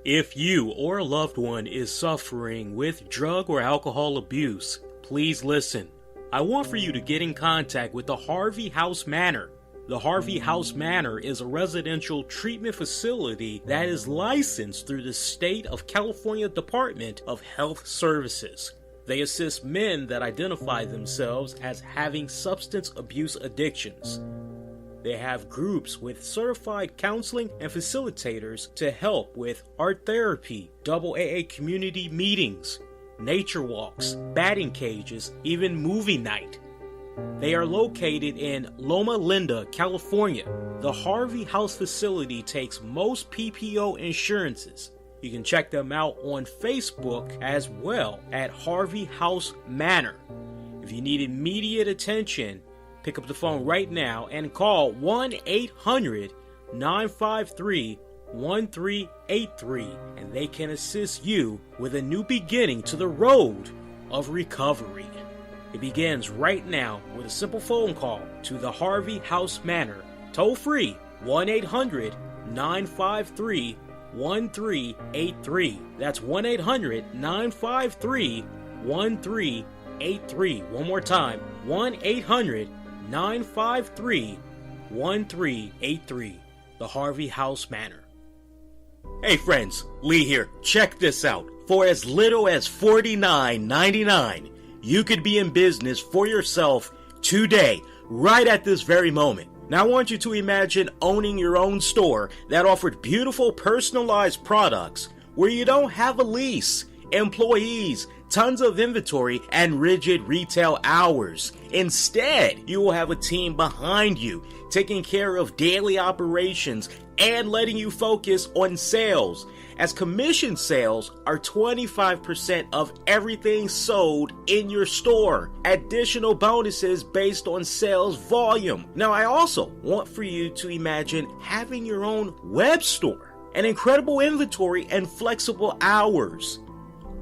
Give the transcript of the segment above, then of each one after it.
If you or a loved one is suffering with drug or alcohol abuse, please listen. I want for you to get in contact with the Harvey House Manor. The Harvey House Manor is a residential treatment facility that is licensed through the State of California Department of Health Services. They assist men that identify themselves as having substance abuse addictions. They have groups with certified counseling and facilitators to help with art therapy, AA community meetings, nature walks, batting cages, even movie night. They are located in Loma Linda, California. The Harvey House facility takes most PPO insurances. You can check them out on Facebook as well at Harvey House Manor. If you need immediate attention, pick up the phone right now and call 1-800-953-1383 and they can assist you with a new beginning to the road of recovery. It begins right now with a simple phone call to the Harvey House Manor. Toll free 1-800-953-1383. That's 1-800-953-1383. One more time, 1-800-953-1383. The Harvey House Manor. Hey friends, Lee here. Check this out. For as little as $49.99, you could be in business for yourself today, right at this very moment. Now I want you to imagine owning your own store that offered beautiful personalized products where you don't have a lease, employees, tons of inventory, and rigid retail hours. Instead, you will have a team behind you, taking care of daily operations and letting you focus on sales, as commission sales are 25% of everything sold in your store. Additional bonuses based on sales volume. Now, I also want for you to imagine having your own web store, an incredible inventory, and flexible hours.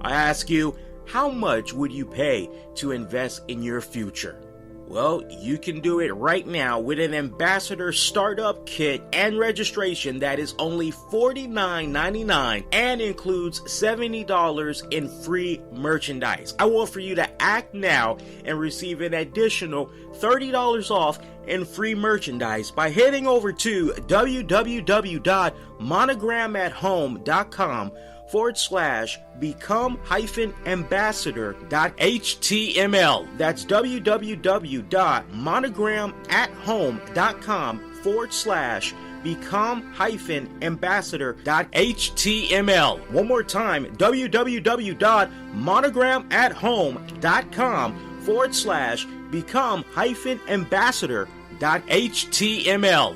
I ask you, how much would you pay to invest in your future? Well, you can do it right now with an ambassador startup kit and registration that is only $49.99 and includes $70 in free merchandise. I want for you to act now and receive an additional $30 off in free merchandise by heading over to www.monogram@home.com/become-ambassador.html. That's www.monogram@home.com/become-ambassador.html. One more time, www.monogram@home.com/become-ambassador.html.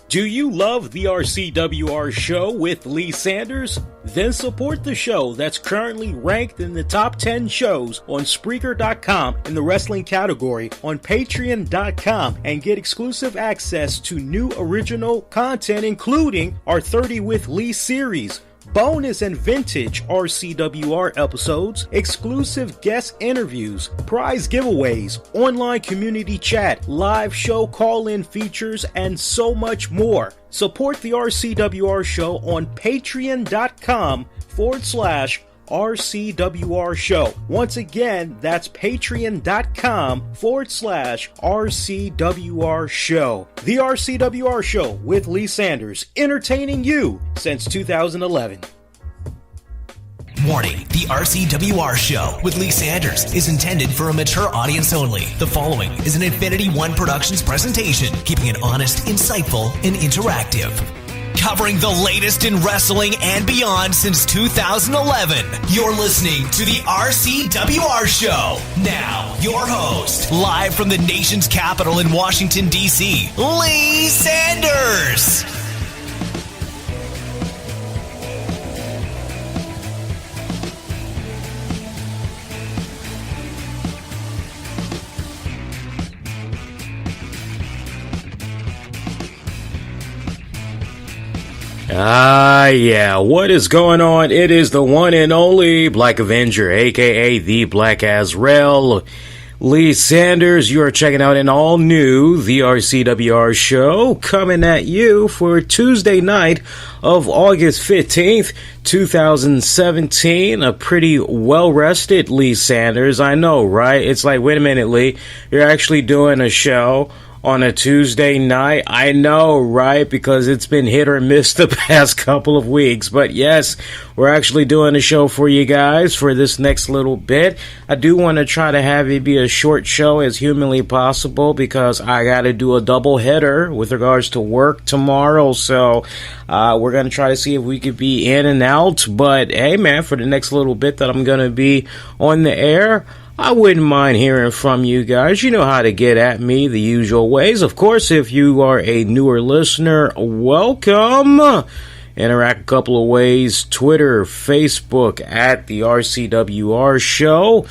Do you love the RCWR Show with Lee Sanders? Then support the show that's currently ranked in the top 10 shows on Spreaker.com in the wrestling category, on Patreon.com, and get exclusive access to new original content including our 30 with Lee series, bonus and vintage RCWR episodes, exclusive guest interviews, prize giveaways, online community chat, live show call-in features, and so much more. Support the RCWR Show on patreon.com/RCWR Show. Once again, that's patreon.com/RCWR Show. The RCWR Show with Lee Sanders, entertaining you since 2011. Warning, the RCWR Show with Lee Sanders is intended for a mature audience only. The following is an Infinity One Productions presentation, keeping it honest, insightful, and interactive. Covering the latest in wrestling and beyond since 2011. You're listening to the RCWR Show. Now, your host, live from the nation's capital in Washington, D.C., Lee Sanders. Yeah, what is going on? It is the one and only Black Avenger, aka the Black Azrael. Lee Sanders. You are checking out an all-new The RCWR Show, coming at you for Tuesday night of August 15th, 2017. A pretty well-rested Lee Sanders. I know, right? It's like, wait a minute, Lee. You're actually doing a show on a Tuesday night? I know, right? Because it's been hit or miss the past couple of weeks. But yes, we're actually doing a show for you guys for this next little bit. I do want to try to have it be a short show as humanly possible because I got to do a double header with regards to work tomorrow. So we're going to try to see if we could be in and out. But hey, man, for the next little bit that I'm going to be on the air, I wouldn't mind hearing from you guys. You know how to get at me the usual ways. Of course, if you are a newer listener, welcome. Interact a couple of ways. Twitter, Facebook, at the RCWR Show.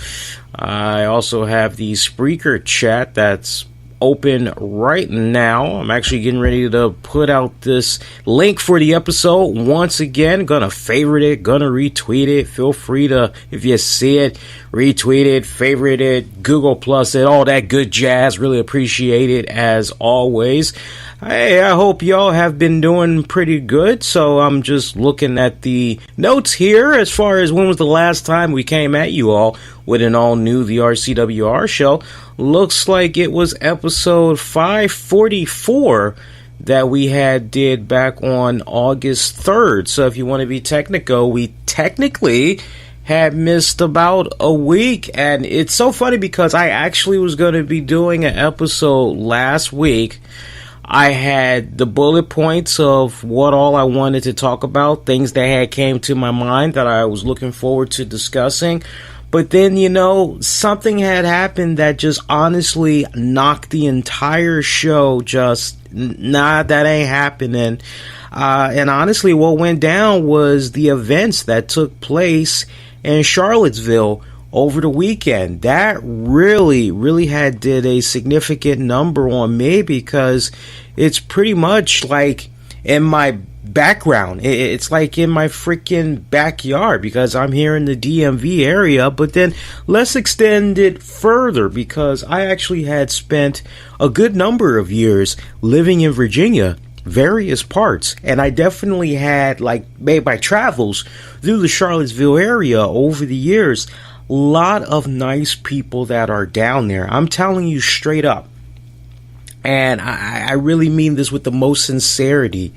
I also have the Spreaker chat that's open right now. I'm actually getting ready to put out this link for the episode once again. Gonna favorite it, gonna retweet it. Feel free to, if you see it, retweet it, favorite it, Google Plus it, all that good jazz. Really appreciate it as always. Hey, I hope y'all have been doing pretty good. So I'm just looking at the notes here as far as when was the last time we came at you all with an all-new The RCWR Show. Looks like it was episode 544 that we did back on August 3rd. So if you want to be technical, we technically had missed about a week. And it's so funny because I actually was going to be doing an episode last week. I had the bullet points of what all I wanted to talk about, things that had came to my mind that I was looking forward to discussing. But then, you know, something had happened that just honestly knocked the entire show that ain't happening. And honestly, what went down was the events that took place in Charlottesville over the weekend. That really did a significant number on me because it's pretty much like in my background. It's like in my freaking backyard because I'm here in the DMV area. But then let's extend it further because I actually had spent a good number of years living in Virginia, various parts, and I definitely had made my travels through the Charlottesville area over the years. A lot of nice people that are down there. I'm telling you straight up. And I really mean this with the most sincerity.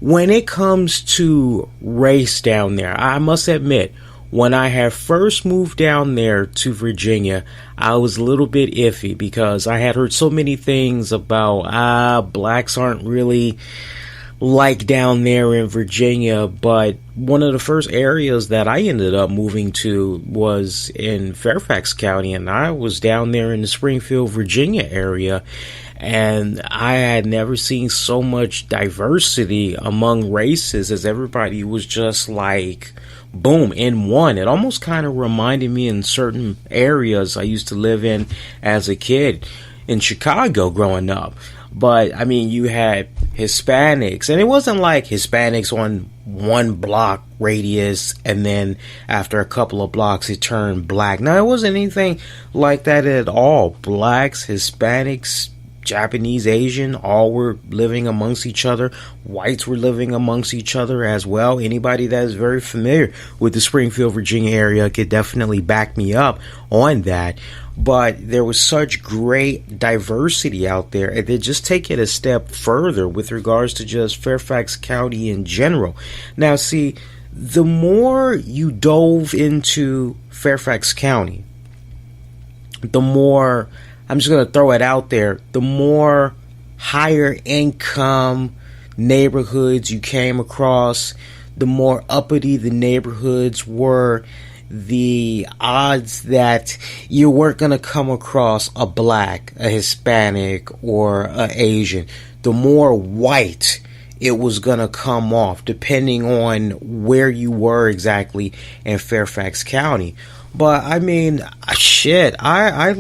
When it comes to race down there, I must admit, when I had first moved down there to Virginia, I was a little bit iffy because I had heard so many things about, blacks aren't really like down there in Virginia. But one of the first areas that I ended up moving to was in Fairfax County, and I was down there in the Springfield, Virginia area. And I had never seen so much diversity among races as everybody was just like, boom, in one. It almost kind of reminded me in certain areas I used to live in as a kid in Chicago growing up. But, I mean, you had Hispanics, and it wasn't like Hispanics on one block radius, and then after a couple of blocks, it turned black. No, it wasn't anything like that at all. Blacks, Hispanics, Japanese, Asian, all were living amongst each other. Whites were living amongst each other as well. Anybody that is very familiar with the Springfield, Virginia area could definitely back me up on that. But there was such great diversity out there. And then just take it a step further with regards to just Fairfax County in general. Now, see, the more you dove into Fairfax County, the more, I'm just going to throw it out there, the more higher income neighborhoods you came across, the more uppity the neighborhoods were, the odds that you weren't going to come across a black, a Hispanic, or an Asian, the more white it was going to come off, depending on where you were exactly in Fairfax County. But I mean, shit, I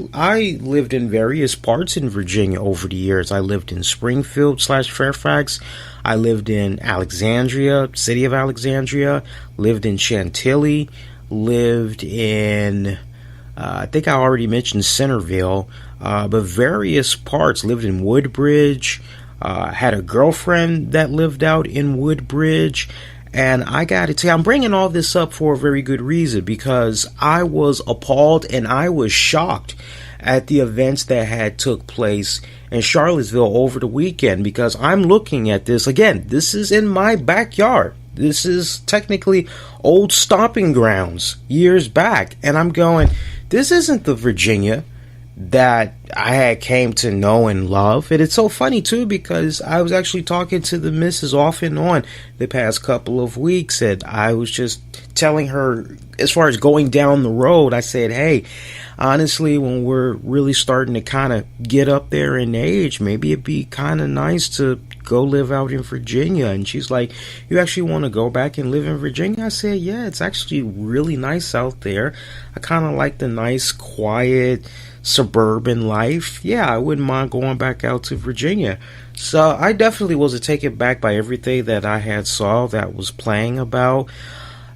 lived in various parts in Virginia over the years. I lived in Springfield / Fairfax. I lived in Alexandria, city of Alexandria. Lived in Chantilly. Lived in I think I already mentioned Centerville, but various parts. Lived in Woodbridge, had a girlfriend that lived out in Woodbridge. And I gotta tell you, I'm bringing all this up for a very good reason, because I was appalled and I was shocked at the events that had took place in Charlottesville over the weekend, because I'm looking at this again. This is in my backyard. This is technically old stomping grounds years back, and I'm going, this isn't the Virginia that I had came to know and love. And it's so funny too, because I was actually talking to the missus off and on the past couple of weeks, and I was just telling her, as far as going down the road, I said, hey, honestly, when we're really starting to kind of get up there in age, maybe it'd be kind of nice to go live out in Virginia. And she's like, you actually want to go back and live in Virginia? I said, yeah, it's actually really nice out there. I kind of like the nice, quiet, suburban life. Yeah, I wouldn't mind going back out to Virginia. So I definitely was taken back by everything that I had saw that was playing about.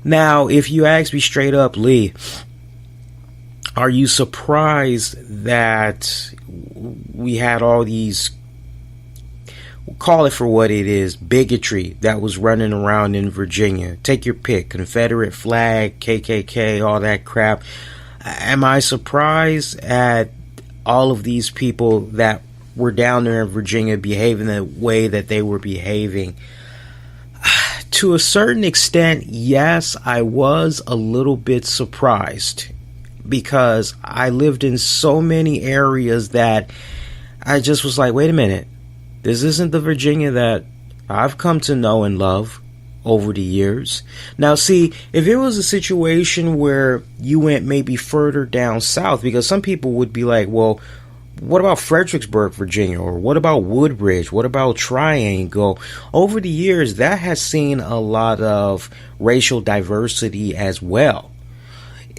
Now, if you ask me straight up, Lee, are you surprised that we had all these, call it for what it is, bigotry that was running around in Virginia? Take your pick, Confederate flag, KKK, all that crap. Am I surprised at all of these people that were down there in Virginia behaving the way that they were behaving? To a certain extent, yes, I was a little bit surprised, because I lived in so many areas that I just was like, wait a minute, this isn't the Virginia that I've come to know and love over the years. Now, see, if it was a situation where you went maybe further down south, because some people would be like, well, what about Fredericksburg, Virginia? Or what about Woodbridge? What about Triangle? Over the years, that has seen a lot of racial diversity as well.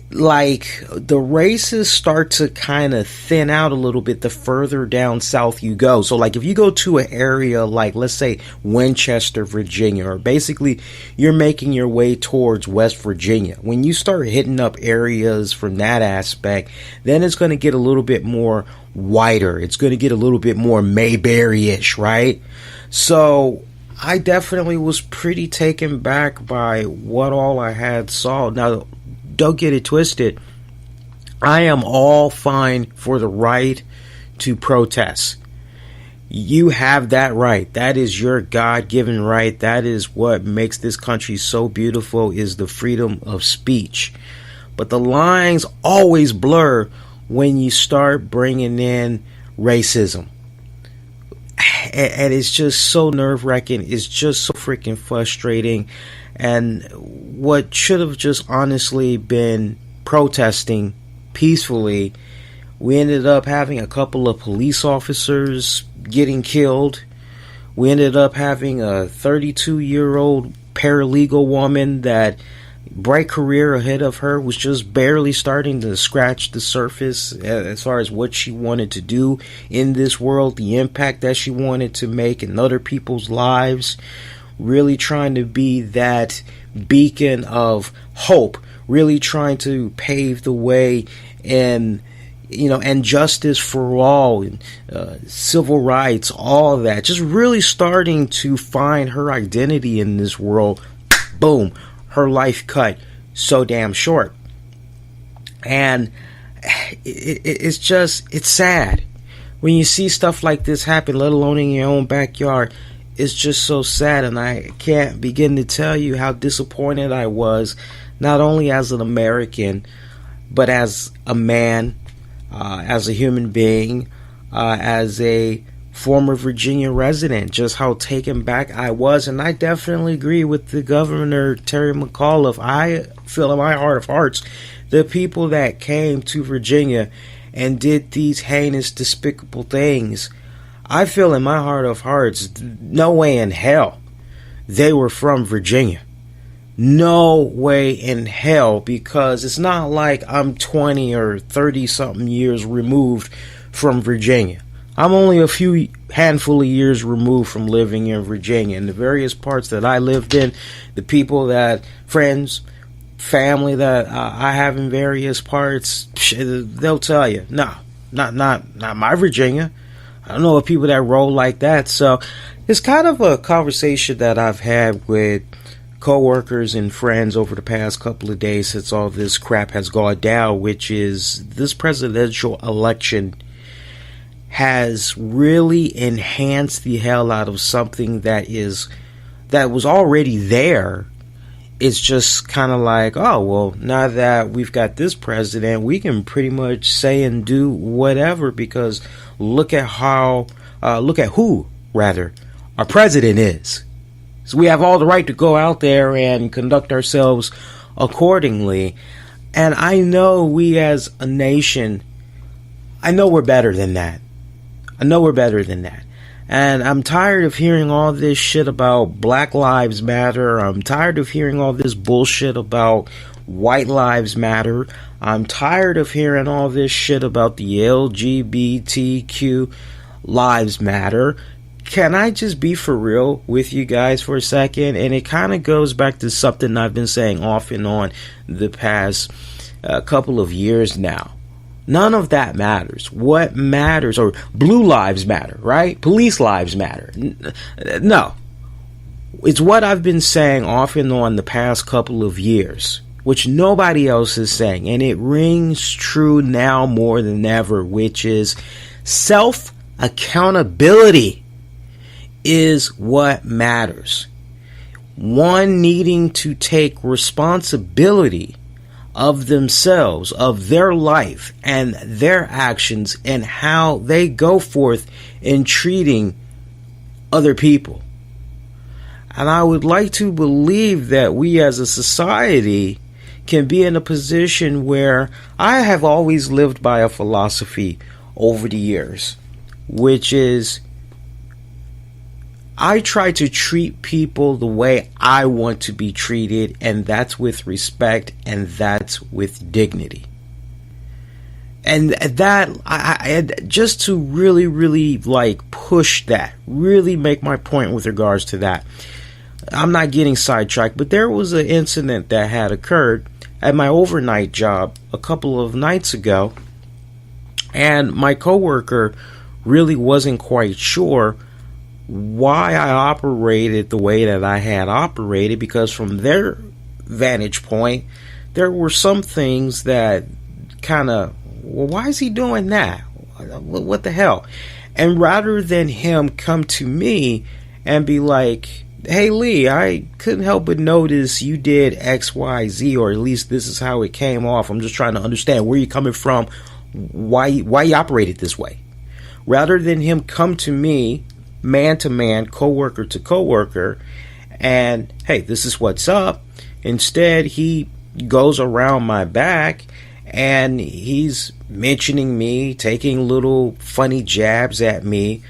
Like, the races start to kind of thin out a little bit the further down south you go. So, like, if you go to an area like, let's say, Winchester, Virginia, or basically you're making your way towards West Virginia, when you start hitting up areas from that aspect, then it's going to get a little bit more whiter. It's going to get a little bit more Mayberry-ish, right? So I definitely was pretty taken back by what all I had saw. Now, don't get it twisted. I am all fine for the right to protest. You have that right. That is your God-given right. That is what makes this country so beautiful, is the freedom of speech. But the lines always blur when you start bringing in racism. And it's just so nerve-wracking. It's just so freaking frustrating. And what should have just honestly been protesting peacefully, we ended up having a couple of police officers getting killed. We ended up having a 32-year-old paralegal woman that, bright career ahead of her, was just barely starting to scratch the surface as far as what she wanted to do in this world, the impact that she wanted to make in other people's lives, really trying to be that beacon of hope, really trying to pave the way and, you know, and justice for all, and civil rights, all of that, just really starting to find her identity in this world. Boom, her life cut so damn short. And it's just, it's sad when you see stuff like this happen, let alone in your own backyard. It's just so sad, and I can't begin to tell you how disappointed I was, not only as an American, but as a man, as a human being, as a former Virginia resident, just how taken back I was. And I definitely agree with the Governor, Terry McAuliffe. I feel in my heart of hearts, the people that came to Virginia and did these heinous, despicable things, I feel in my heart of hearts, no way in hell they were from Virginia. No way in hell, because it's not like I'm 20 or 30 something years removed from Virginia. I'm only a few handful of years removed from living in Virginia. And the various parts that I lived in, the people that, friends, family that I have in various parts, they'll tell you, no, not my Virginia. I don't know of people that roll like that. So it's kind of a conversation that I've had with coworkers and friends over the past couple of days since all this crap has gone down, which is this presidential election has really enhanced the hell out of something that was already there. It's just kind of like, oh, well, now that we've got this president, we can pretty much say and do whatever, because look at who our president is. So we have all the right to go out there and conduct ourselves accordingly. And I know we as a nation, I know we're better than that. And I'm tired of hearing all this shit about Black Lives Matter. I'm tired of hearing all this bullshit about White Lives Matter. I'm tired of hearing all this shit about the LGBTQ Lives Matter. Can I just be for real with you guys for a second? And it kind of goes back to something I've been saying off and on the past couple of years now. None of that matters. What matters, or blue lives matter, right? Police lives matter. No. It's what I've been saying off and on the past couple of years, which nobody else is saying. And it rings true now more than ever, which is self-accountability is what matters. One needing to take responsibility of themselves, of their life, and their actions, and how they go forth in treating other people. And I would like to believe that we as a society can be in a position where I have always lived by a philosophy over the years, which is I try to treat people the way I want to be treated, and that's with respect, and that's with dignity. And that, I just to really, really like push that, really make my point with regards to that. I'm not getting sidetracked, but there was an incident that had occurred at my overnight job a couple of nights ago, and my coworker really wasn't quite sure why I operated the way that I had operated, because from their vantage point, there were some things that kind of, well, why is he doing that? What the hell? And rather than him come to me and be like, hey Lee, I couldn't help but notice you did X, Y, Z, or at least this is how it came off. I'm just trying to understand where you're coming from, why you operated this way. Rather than him come to me, man to man, coworker to coworker, and hey, this is what's up. Instead, he goes around my back and he's mentioning me, taking little funny jabs at me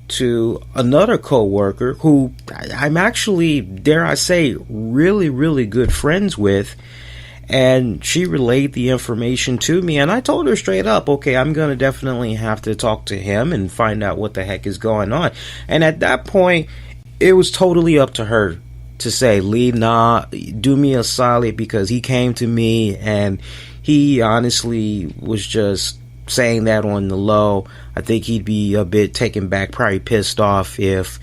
to another coworker who I'm actually, dare I say, really, really good friends with. And she relayed the information to me, and I told her straight up, okay, I'm going to definitely have to talk to him and find out what the heck is going on. And at that point, it was totally up to her to say, Lee, nah, do me a solid, because he came to me and he honestly was just saying that on the low. I think he'd be a bit taken back, probably pissed off if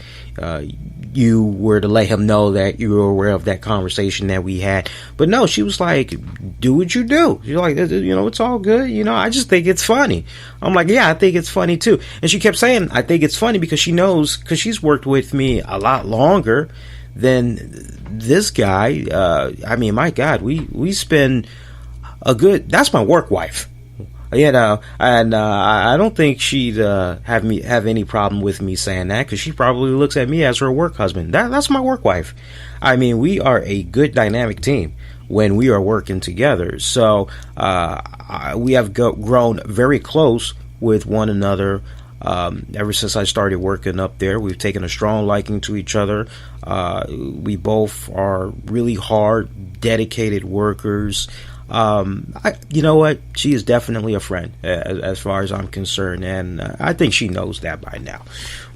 you were to let him know that you were aware of that conversation that we had. But no, she was like, do what you do. You're like, it's all good. I just think it's funny. I'm like, yeah, I think it's funny too. And she kept saying, I think it's funny because she knows, because she's worked with me a lot longer than this guy. I mean, my God, we spend that's my work wife. And I don't think she'd have any problem with me saying that, because she probably looks at me as her work husband. That's my work wife. I mean, we are a good dynamic team when we are working together. So we have grown very close with one another ever since I started working up there. We've taken a strong liking to each other. We both are really hard, dedicated workers. You know what? She is definitely a friend as far as I'm concerned, and I think she knows that by now.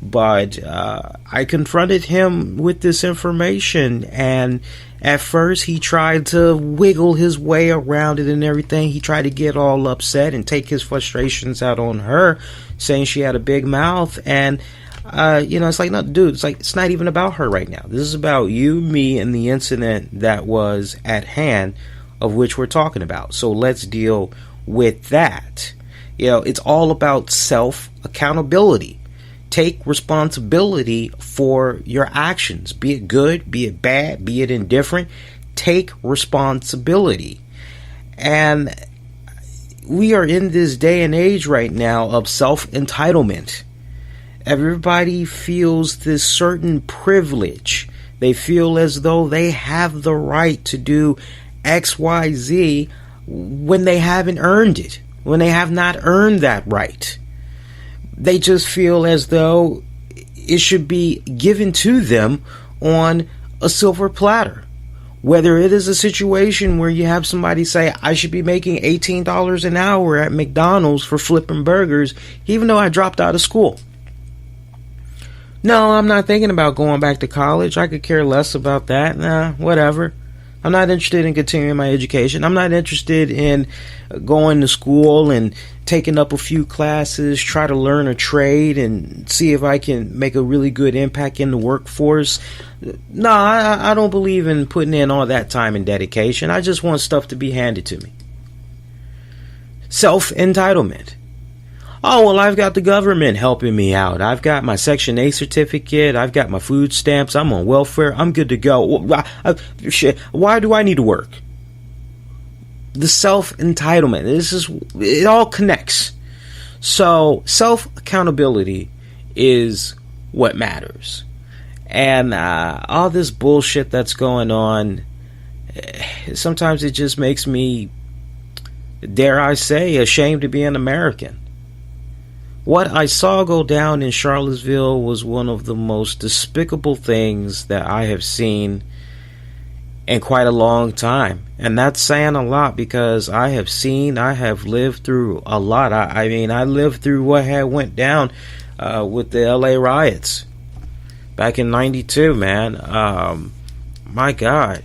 But I confronted him with this information, and at first he tried to wiggle his way around it and everything. He tried to get all upset and take his frustrations out on her, saying she had a big mouth. And it's like, no, dude, it's not even about her right now. This is about you, me, and the incident that was at hand, of which we're talking about. So let's deal with that. It's all about self-accountability. Take responsibility for your actions, be it good, be it bad, be it indifferent. Take responsibility. And we are in this day and age right now of self-entitlement. Everybody feels this certain privilege. They feel as though they have the right to do XYZ when they haven't earned it, when they have not earned that right. They just feel as though it should be given to them on a silver platter. Whether it is a situation where you have somebody say, I should be making $18 an hour at McDonald's for flipping burgers, even though I dropped out of school. No, I'm not thinking about going back to college. I could care less about that. Nah, whatever. I'm not interested in continuing my education. I'm not interested in going to school and taking up a few classes, try to learn a trade and see if I can make a really good impact in the workforce. No, I don't believe in putting in all that time and dedication. I just want stuff to be handed to me. Self-entitlement. Oh, well, I've got the government helping me out. I've got my Section 8 certificate. I've got my food stamps. I'm on welfare. I'm good to go. Why do I need to work? The self-entitlement. It all connects. So self-accountability is what matters. And all this bullshit that's going on, sometimes it just makes me, dare I say, ashamed to be an American. What I saw go down in Charlottesville was one of the most despicable things that I have seen in quite a long time. And that's saying a lot, because I have lived through a lot. I lived through what had went down with the LA riots back in 92, man. My God,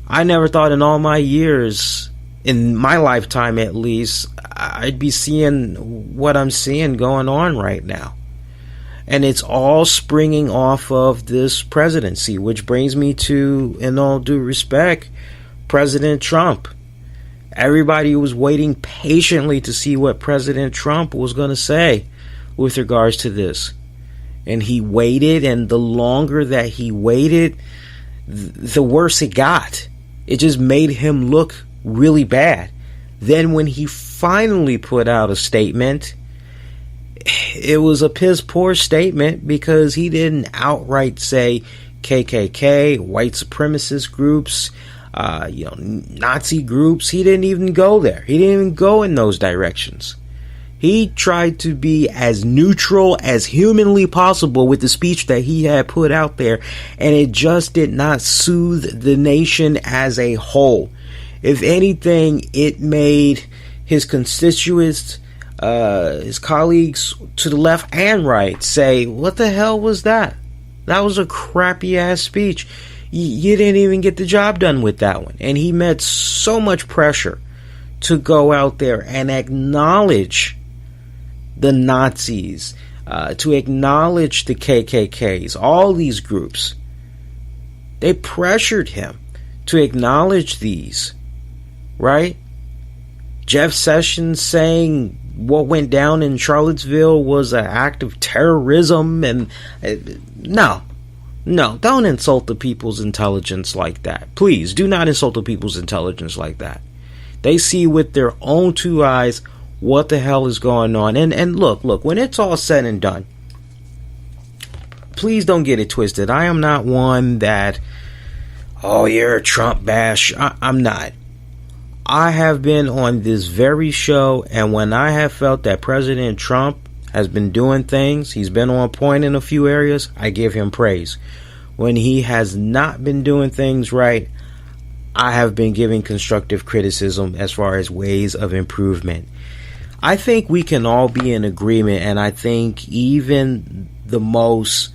I never thought in all my years, in my lifetime at least, I'd be seeing what I'm seeing going on right now. And it's all springing off of this presidency, which brings me to, in all due respect, President Trump. Everybody was waiting patiently to see what President Trump was going to say with regards to this. And he waited, and the longer that he waited, the worse it got. It just made him look really bad. Then when he finally put out a statement, it was a piss poor statement, because he didn't outright say KKK, white supremacist groups, Nazi groups. He didn't even go there. He didn't even go in those directions. He tried to be as neutral as humanly possible with the speech that he had put out there, and it just did not soothe the nation as a whole. If anything, it made his constituents, his colleagues to the left and right, say, what the hell was that? That was a crappy ass speech. You didn't even get the job done with that one. And he met so much pressure to go out there and acknowledge the Nazis, to acknowledge the KKKs, all these groups. They pressured him to acknowledge these. Right? Jeff Sessions saying what went down in Charlottesville was an act of terrorism, and no, don't insult the people's intelligence like that. Please do not insult the people's intelligence like that. They see with their own two eyes what the hell is going on. And look, when it's all said and done, please don't get it twisted. I am not one that, oh, you're a Trump bash. I'm not. I have been on this very show, and when I have felt that President Trump has been doing things, he's been on point in a few areas, I give him praise. When he has not been doing things right, I have been giving constructive criticism as far as ways of improvement. I think we can all be in agreement, and I think even the most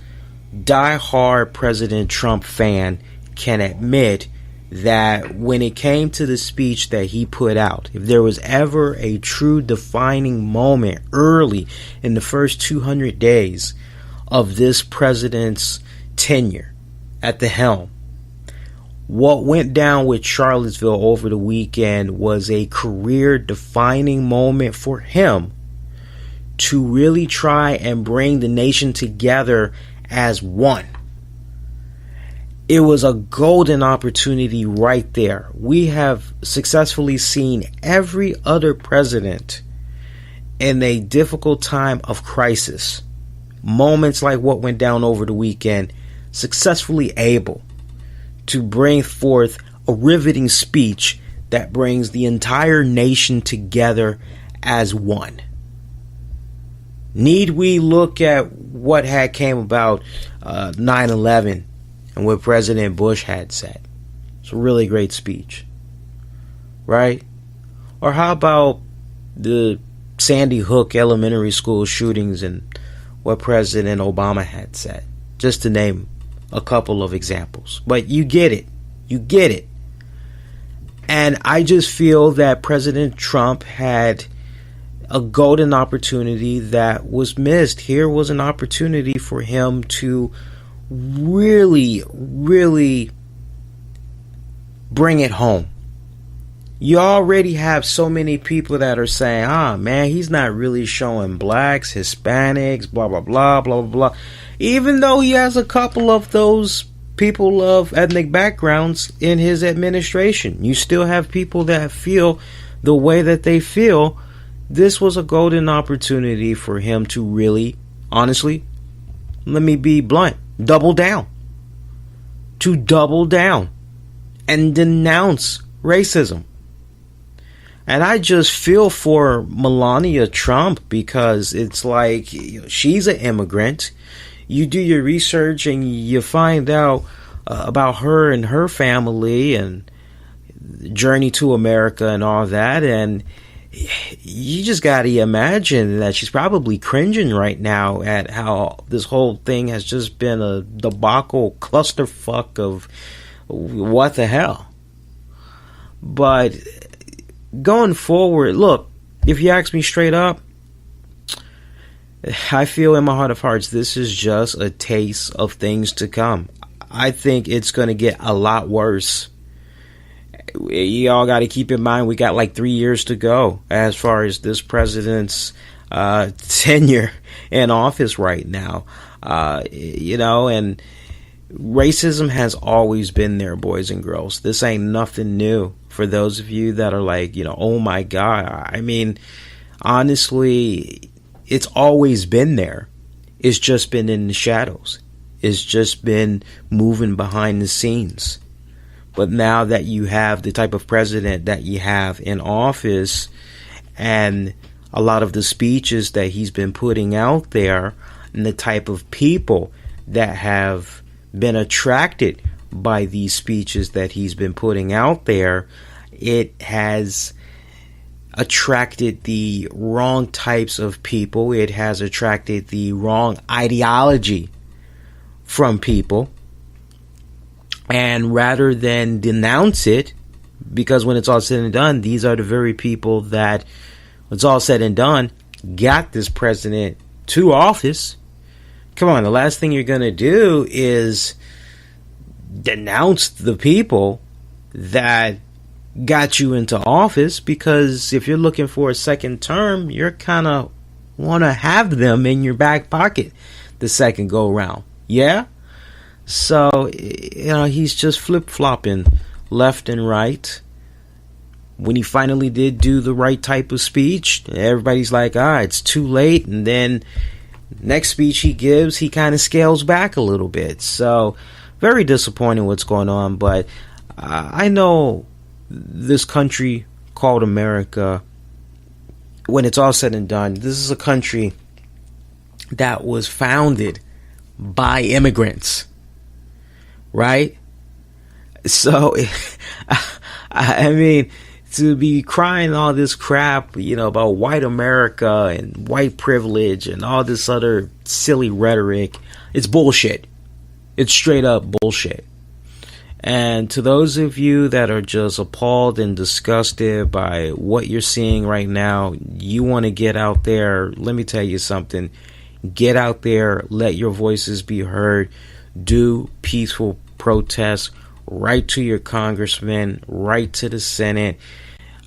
diehard President Trump fan can admit that when it came to the speech that he put out, if there was ever a true defining moment early in the first 200 days of this president's tenure at the helm, what went down with Charlottesville over the weekend was a career-defining moment for him to really try and bring the nation together as one. It was a golden opportunity right there. We have successfully seen every other president in a difficult time of crisis, moments like what went down over the weekend, successfully able to bring forth a riveting speech that brings the entire nation together as one. Need we look at what had came about 9/11 and what President Bush had said? It's a really great speech, right? Or how about the Sandy Hook Elementary School shootings and what President Obama had said? Just to name a couple of examples. But you get it. You get it. And I just feel that President Trump had a golden opportunity that was missed. Here was an opportunity for him to really, really bring it home. You already have so many people that are saying, man, he's not really showing blacks, Hispanics, blah, blah, blah, blah, blah, blah. Even though he has a couple of those people of ethnic backgrounds in his administration, you still have people that feel the way that they feel. This was a golden opportunity for him to really, honestly, let me be blunt, double down. To double down and denounce racism. And I just feel for Melania Trump, because it's like, she's an immigrant. You do your research and you find out about her and her family and journey to America and all that, and you just got to imagine that she's probably cringing right now at how this whole thing has just been a debacle clusterfuck of what the hell. But going forward, look, if you ask me straight up, I feel in my heart of hearts this is just a taste of things to come. I think it's going to get a lot worse. Y'all got to keep in mind we got like 3 years to go as far as this president's tenure in office right now. And racism has always been there, boys and girls. This ain't nothing new. For those of you that are like, oh my God, I mean, honestly, it's always been there. It's just been in the shadows. It's just been moving behind the scenes. But now that you have the type of president that you have in office, and a lot of the speeches that he's been putting out there, and the type of people that have been attracted by these speeches that he's been putting out there, it has attracted the wrong types of people. It has attracted the wrong ideology from people. And rather than denounce it, because when it's all said and done, these are the very people that, when it's all said and done, got this president to office. Come on, the last thing you're going to do is denounce the people that got you into office, because if you're looking for a second term, you're kind of want to have them in your back pocket the second go round. Yeah? So, he's just flip-flopping left and right. When he finally did do the right type of speech, everybody's like, it's too late. And then next speech he gives, he kind of scales back a little bit. So, very disappointing what's going on. But I know this country called America, when it's all said and done, this is a country that was founded by immigrants, right? So, I mean, to be crying all this crap, about white America and white privilege and all this other silly rhetoric, it's bullshit. It's straight up bullshit. And to those of you that are just appalled and disgusted by what you're seeing right now, you want to get out there. Let me tell you something. Get out there. Let your voices be heard. Do peaceful protests. Write to your congressman. Write to the Senate.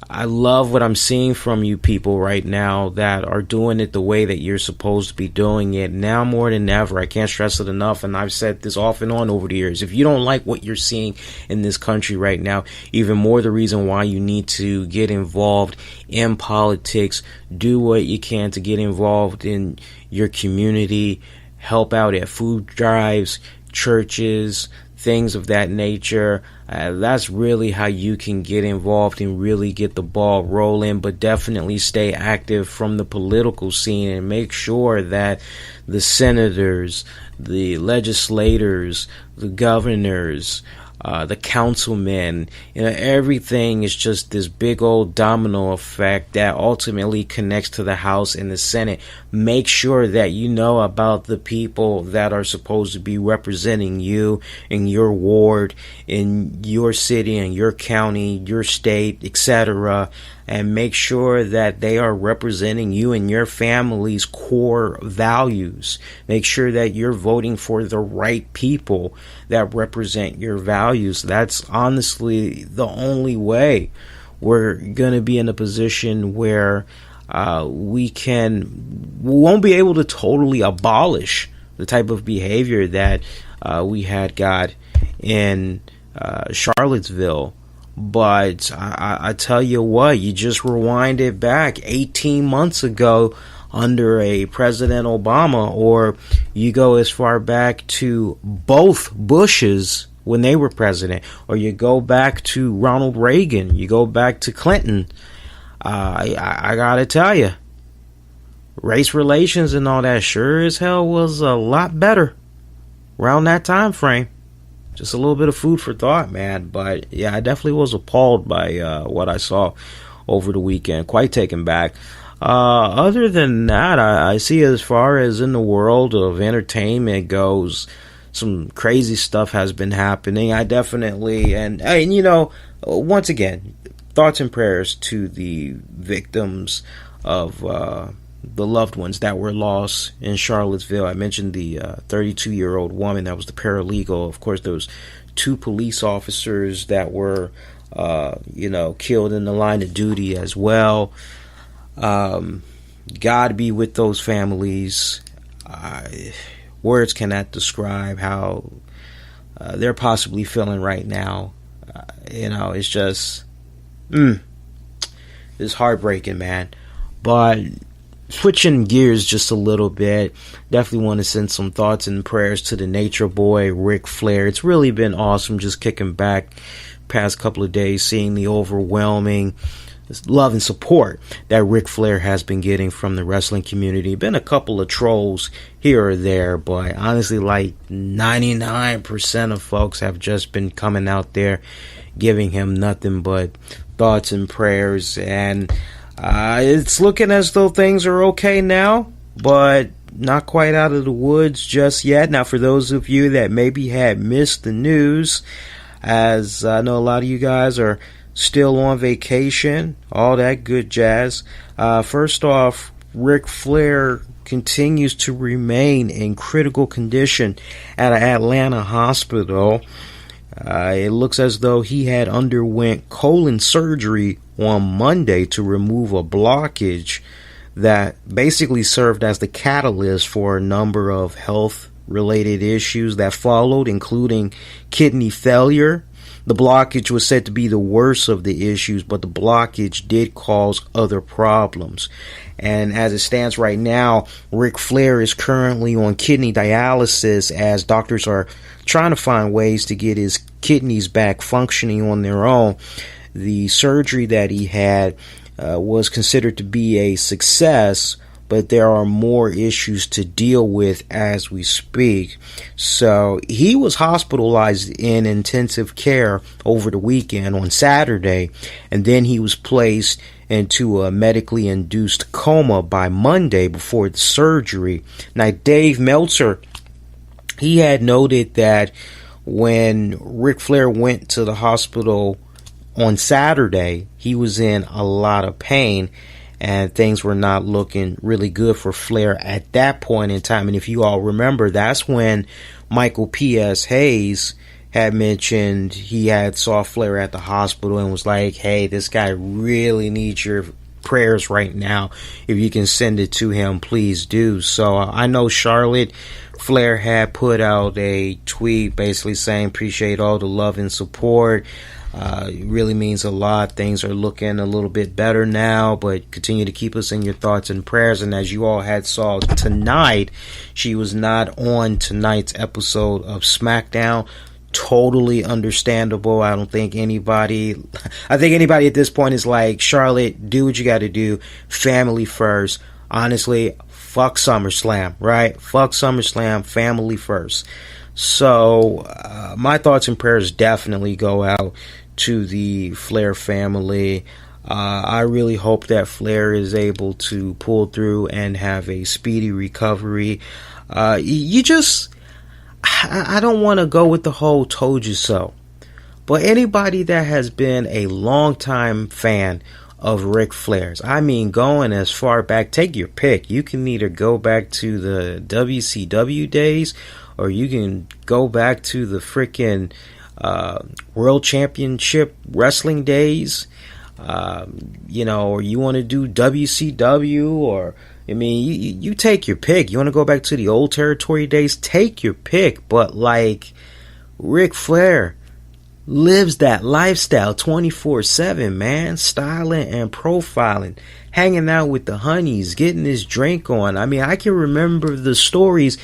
I love what I'm seeing from you people right now that are doing it the way that you're supposed to be doing it. Now more than ever, I can't stress it enough, and I've said this off and on over the years. If you don't like what you're seeing in this country right now, even more the reason why you need to get involved in politics. Do what you can to get involved in your community. Help out at food drives, churches, things of that nature. That's really how you can get involved and really get the ball rolling, but definitely stay active from the political scene and make sure that the senators, the legislators, the governors, the councilmen, everything is just this big old domino effect that ultimately connects to the House and the Senate. Make sure that you know about the people that are supposed to be representing you in your ward, in your city, in your county, your state, etc., and make sure that they are representing you and your family's core values. Make sure that you're voting for the right people that represent your values. That's honestly the only way we're going to be in a position where we won't be able to totally abolish the type of behavior that we had got in Charlottesville. But I tell you what, you just rewind it back 18 months ago under a President Obama, or you go as far back to both Bushes when they were president, or you go back to Ronald Reagan, you go back to Clinton. I gotta tell you, race relations and all that sure as hell was a lot better around that time frame. Just a little bit of food for thought, man. But yeah, I definitely was appalled by what I saw over the weekend. Quite taken back. Other than that, I see as far as in the world of entertainment goes, some crazy stuff has been happening. I definitely, and once again, thoughts and prayers to the victims of the loved ones that were lost in Charlottesville. I mentioned the 32-year-old woman that was the paralegal. Of course, there was 2 police officers that were, killed in the line of duty as well. God be with those families. Words cannot describe how they're possibly feeling right now. It's just, it's heartbreaking, man. But switching gears just a little bit, definitely want to send some thoughts and prayers to the nature boy, Ric Flair. It's really been awesome just kicking back past couple of days, seeing the overwhelming love and support that Ric Flair has been getting from the wrestling community. Been a couple of trolls here or there, but honestly, like 99% of folks have just been coming out there giving him nothing but thoughts and prayers, and it's looking as though things are okay now, but not quite out of the woods just yet. Now, for those of you that maybe had missed the news, as I know a lot of you guys are still on vacation, all that good jazz. First off, Ric Flair continues to remain in critical condition at an Atlanta hospital. It looks as though he had underwent colon surgery on Monday to remove a blockage that basically served as the catalyst for a number of health-related issues that followed, including kidney failure. The blockage was said to be the worst of the issues, but the blockage did cause other problems. And as it stands right now, Ric Flair is currently on kidney dialysis as doctors are trying to find ways to get his kidneys back functioning on their own. The surgery that he had was considered to be a success, but there are more issues to deal with as we speak. So he was hospitalized in intensive care over the weekend on Saturday, and then he was placed into a medically induced coma by Monday before the surgery. Now, Dave Meltzer, he had noted that when Ric Flair went to the hospital on Saturday, he was in a lot of pain, and things were not looking really good for Flair at that point in time. And if you all remember, that's when Michael P.S. Hayes had mentioned he had saw Flair at the hospital and was like, hey, this guy really needs your prayers right now. If you can send it to him, please do. So I know Charlotte Flair had put out a tweet basically saying appreciate all the love and support. It really means a lot. Things are looking a little bit better now, but continue to keep us in your thoughts and prayers. And as you all had saw tonight, she was not on tonight's episode of SmackDown. Totally understandable. I think anybody at this point is like, Charlotte, do what you got to do. Family first. Honestly, fuck SummerSlam, right? Fuck SummerSlam. Family first. So my thoughts and prayers definitely go out to the Flair family. I really hope that Flair is able to pull through and have a speedy recovery. I don't want to go with the whole told you so, but anybody that has been a longtime fan of Ric Flair's, I mean, going as far back, take your pick. You can either go back to the WCW days, or you can go back to the freaking World Championship Wrestling days, or you want to do WCW, or I mean, you take your pick. You want to go back to the old territory days? Take your pick. But like, Ric Flair lives that lifestyle 24/7, man. Styling and profiling, hanging out with the honeys, getting his drink on. I mean, I can remember the stories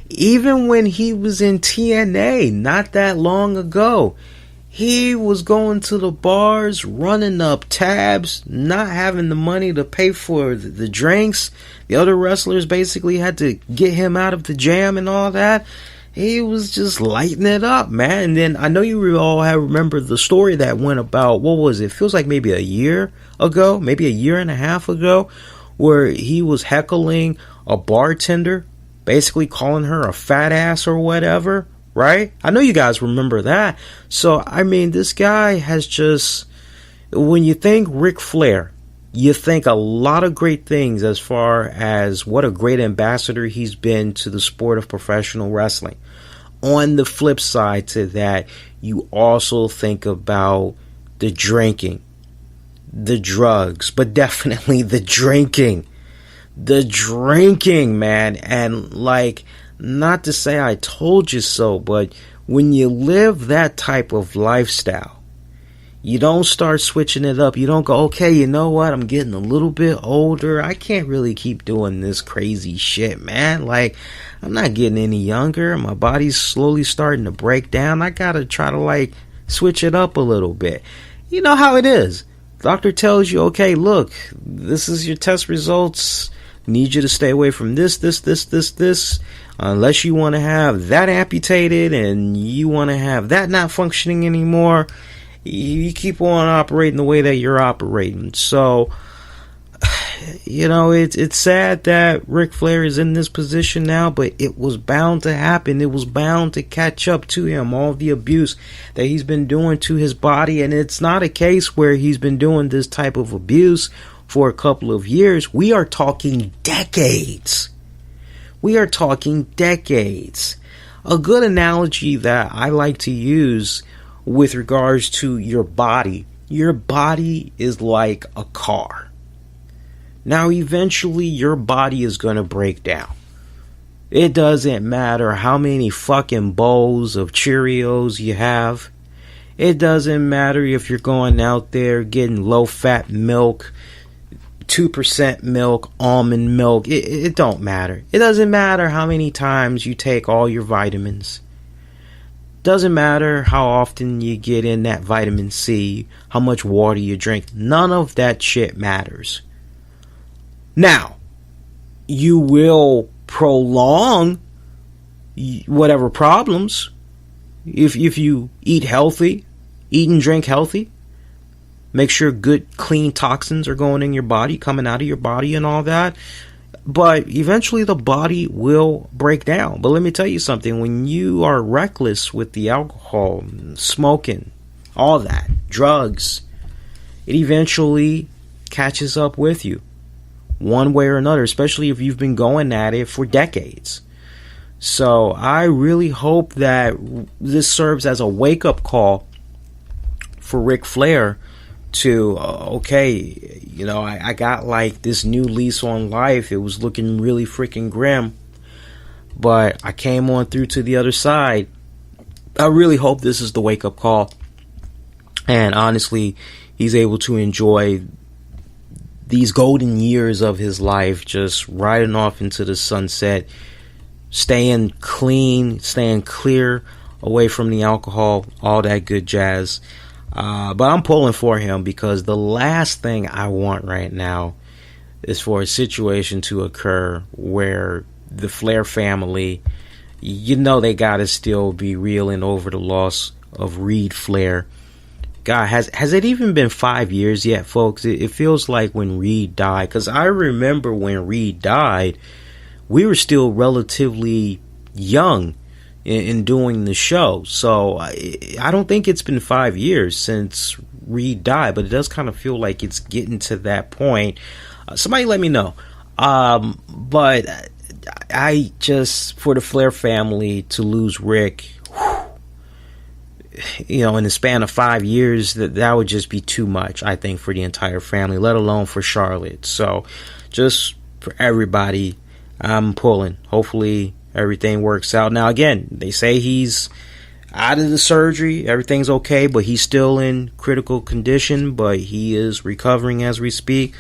even when he was in TNA not that long ago. He was going to the bars, running up tabs, not having the money to pay for the drinks. The other wrestlers basically had to get him out of the jam and all that. He was just lighting it up, man. And then I know you all have remember the story that went about, what was it? Feels like maybe a year ago, maybe a year and a half ago, where he was heckling a bartender, basically calling her a fat ass or whatever. Right? I know you guys remember that. So, I mean, this guy has just, when you think Ric Flair, you think a lot of great things as far as what a great ambassador he's been to the sport of professional wrestling. On the flip side to that, you also think about the drinking, the drugs, but definitely the drinking. The drinking, man. And like, not to say I told you so, but when you live that type of lifestyle, you don't start switching it up. You don't go, okay, you know what? I'm getting a little bit older. I can't really keep doing this crazy shit, man. Like, I'm not getting any younger. My body's slowly starting to break down. I gotta try to, like, switch it up a little bit. You know how it is. Doctor tells you, okay, look, this is your test results. Need you to stay away from this. Unless you want to have that amputated and you want to have that not functioning anymore, you keep on operating the way that you're operating. So, it's sad that Ric Flair is in this position now, but it was bound to happen. It was bound to catch up to him, all the abuse that he's been doing to his body. And it's not a case where he's been doing this type of abuse for a couple of years. We are talking decades. We are talking decades. A good analogy that I like to use with regards to your body is like a car. Now, eventually, your body is going to break down. It doesn't matter how many fucking bowls of Cheerios you have. It doesn't matter if you're going out there getting low-fat milk, 2% milk, almond milk. It don't matter. It doesn't matter how many times you take all your vitamins. Doesn't matter how often you get in that vitamin C, how much water you drink. None of that shit matters. Now, you will prolong whatever problems if you eat healthy, eat and drink healthy. Make sure good, clean toxins are going in your body, coming out of your body and all that. But eventually the body will break down. But let me tell you something. When you are reckless with the alcohol, smoking, all that, drugs, it eventually catches up with you one way or another, especially if you've been going at it for decades. So I really hope that this serves as a wake-up call for Ric Flair to, okay, you know, I got like this new lease on life. It was looking really freaking grim, but I came on through to the other side. I really hope this is the wake-up call, and honestly, he's able to enjoy these golden years of his life, just riding off into the sunset, staying clean, staying clear, away from the alcohol, all that good jazz. But I'm pulling for him, because the last thing I want right now is for a situation to occur where the Flair family, you know, they gotta still be reeling over the loss of Reid Flair. God, has it even been 5 years yet, folks? It feels like when Reid died, because I remember when Reid died, we were still relatively young in doing the show. So I don't think it's been 5 years since Reid died, but it does kind of feel like it's getting to that point. Somebody let me know. But I just, for the Flair family to lose Rick, you know, in the span of 5 years, that would just be too much, I think, for the entire family, let alone for Charlotte. So just for everybody, I'm pulling. Hopefully everything works out. Now, again, they say he's out of the surgery. Everything's okay, but he's still in critical condition, but he is recovering as we speak.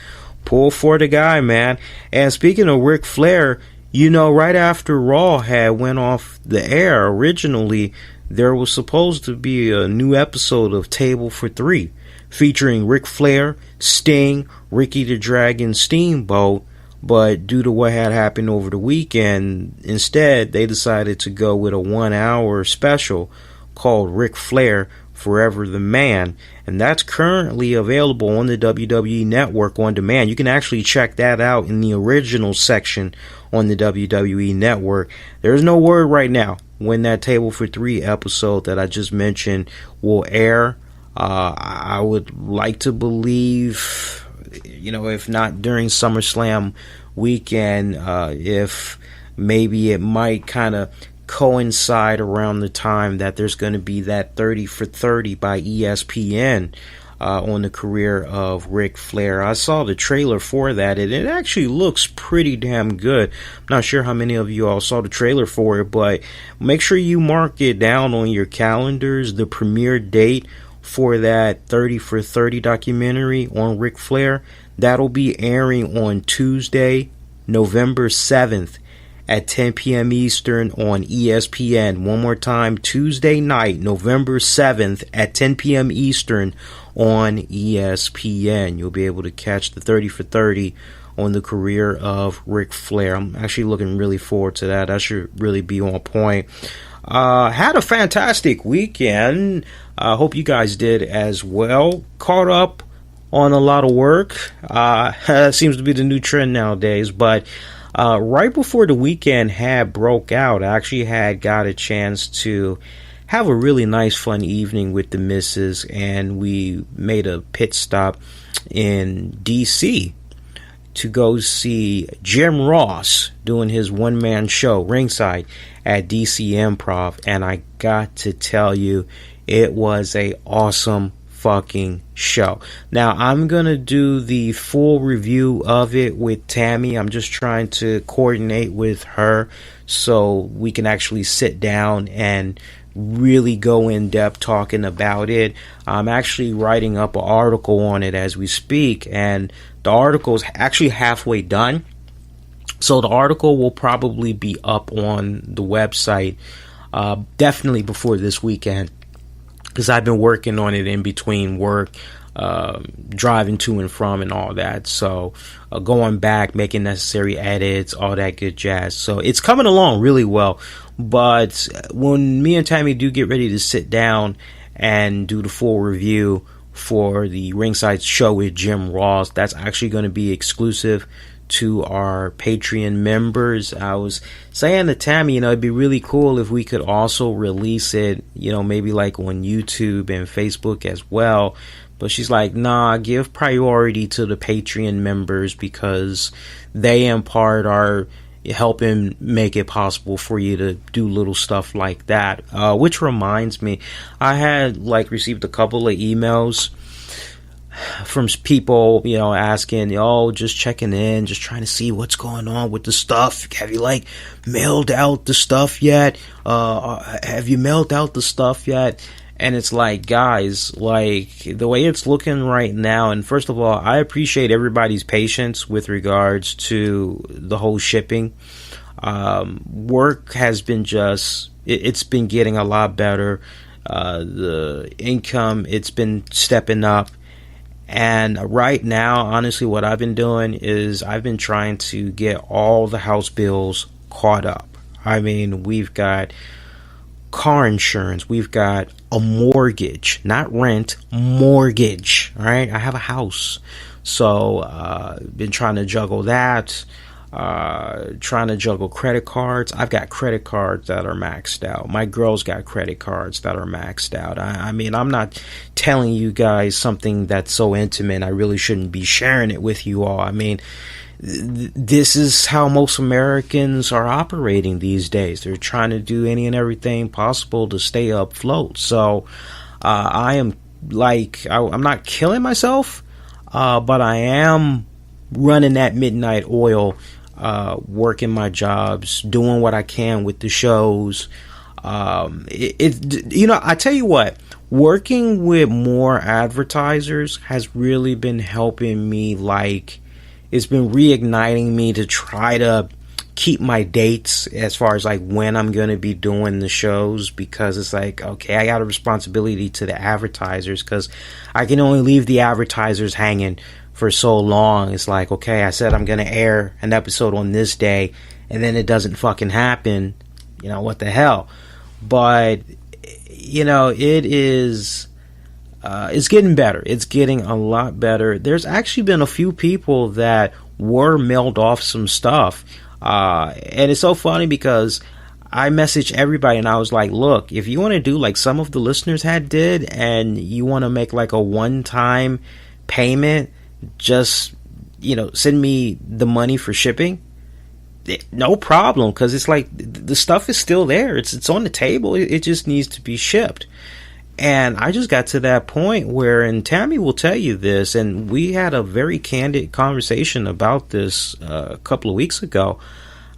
Pull for the guy, man. And speaking of Ric Flair, you know, right after Raw had went off the air, originally, there was supposed to be a new episode of Table for Three featuring Ric Flair, Sting, Ricky the Dragon Steamboat. But due to what had happened over the weekend, instead, they decided to go with a 1 hour special called Ric Flair Forever the Man. And that's currently available on the WWE Network on demand. You can actually check that out in the original section on the WWE Network. There's no word right now when that Table for Three episode that I just mentioned will air. I would like to believe, you know, if not during SummerSlam weekend, if maybe it might kind of coincide around the time that there's going to be that 30 for 30 by ESPN on the career of Ric Flair. I saw the trailer for that, and it actually looks pretty damn good. I'm not sure how many of you all saw the trailer for it, but make sure you mark it down on your calendars, the premiere date for that 30 for 30 documentary on Ric Flair. That'll be airing on Tuesday, November 7th at 10 p.m. Eastern on ESPN. One more time, Tuesday night, November 7th at 10 p.m. Eastern on ESPN. You'll be able to catch the 30 for 30 on the career of Ric Flair. I'm actually looking really forward to that. That should really be on point. Had a fantastic weekend. I hope you guys did as well. Caught up on a lot of work. Seems to be the new trend nowadays. But right before the weekend had broke out, I actually had got a chance to have a really nice, fun evening with the missus, and we made a pit stop in DC to go see Jim Ross doing his one-man show, Ringside, at DC IMPROV, and I got to tell you, it was a awesome fucking show. Now, I'm gonna do the full review of it with Tammy. I'm just trying to coordinate with her so we can actually sit down and really go in depth talking about it. I'm actually writing up an article on it as we speak, and the article is actually halfway done. So the article will probably be up on the website definitely before this weekend, because I've been working on it in between work. driving to and from and all that. So going back, making necessary edits, all that good jazz. So it's coming along really well. But when me and Tammy do get ready to sit down and do the full review for the Ringside show with Jim Ross, that's actually going to be exclusive to our Patreon members. I was saying to Tammy, it'd be really cool if we could also release it, maybe like on YouTube and Facebook as well. But she's like, nah, give priority to the Patreon members because they in part are helping make it possible for you to do little stuff like that. Which reminds me, I had received a couple of emails from people, asking, just checking in, just trying to see what's going on with the stuff. Have you mailed out the stuff yet? Have you mailed out the stuff yet? And it's guys, the way it's looking right now, and first of all, I appreciate everybody's patience with regards to the whole shipping. Work has been it's been getting a lot better. The income, it's been stepping up. And right now, honestly, what I've been doing is I've been trying to get all the house bills caught up. I mean, we've got car insurance, we've got a mortgage, not rent, mortgage. All right, I have a house, so been trying to juggle that. Trying to juggle credit cards. I've got credit cards that are maxed out. My girl's got credit cards that are maxed out. I mean, I'm not telling you guys something that's so intimate. I really shouldn't be sharing it with you all. I mean, this is how most Americans are operating these days. They're trying to do any and everything possible to stay afloat. So I am I'm not killing myself, but I am running that midnight oil, working my jobs, doing what I can with the shows. I tell you what, working with more advertisers has really been helping me. It's been reigniting me to try to keep my dates as far as when I'm going to be doing the shows, because it's okay, I got a responsibility to the advertisers, because I can only leave the advertisers hanging for so long. It's okay, I said I'm going to air an episode on this day, and then it doesn't fucking happen. What the hell? But, it is, it's getting better. It's getting a lot better. There's actually been a few people that were mailed off some stuff. And it's so funny because I messaged everybody and I was like, look, if you want to do some of the listeners did, and you want to make a one-time payment, just send me the money for shipping, no problem, because it's the stuff is still there, it's on the table, it just needs to be shipped. And I just got to that point where, and Tammy will tell you this, and we had a very candid conversation about this a couple of weeks ago.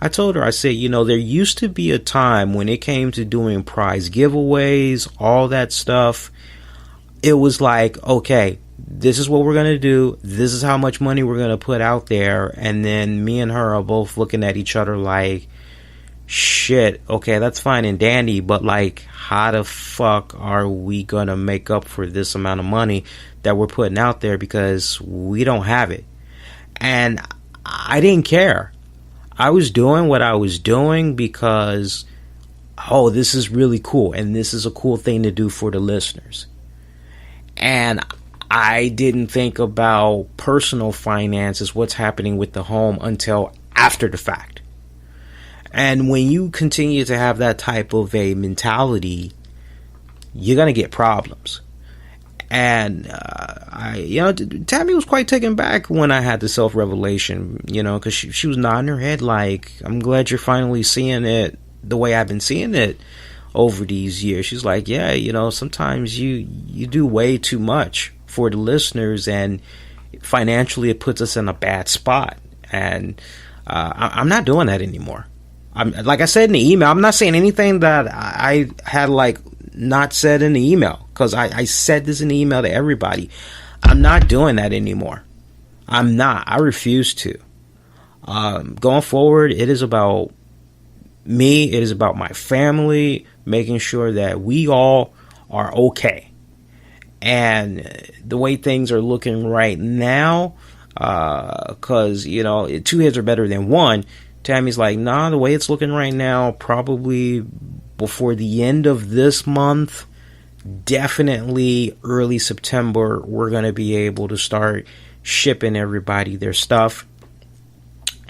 I told her, I said, there used to be a time when it came to doing prize giveaways, all that stuff, it was okay, this is what we're going to do, this is how much money we're going to put out there, and then me and her are both looking at each other shit, okay, that's fine and dandy, but how the fuck are we going to make up for this amount of money that we're putting out there, because we don't have it? And I didn't care. I was doing what I was doing because, this is really cool, and this is a cool thing to do for the listeners. And I didn't think about personal finances, what's happening with the home, until after the fact. And when you continue to have that type of a mentality, you're going to get problems. And, Tammy was quite taken back when I had the self-revelation, because she was nodding her head I'm glad you're finally seeing it the way I've been seeing it over these years. She's yeah, sometimes you do way too much for the listeners, and financially it puts us in a bad spot. And I'm not doing that anymore. Like I said in the email, I'm not saying anything that I had not said in the email, because I said this in the email to everybody. I'm not doing that anymore. I'm not. I refuse to. Going forward, it is about me. It is about my family, making sure that we all are okay. And the way things are looking right now, because, two heads are better than one, Tammy's like, nah, the way it's looking right now, probably before the end of this month, definitely early September, we're going to be able to start shipping everybody their stuff.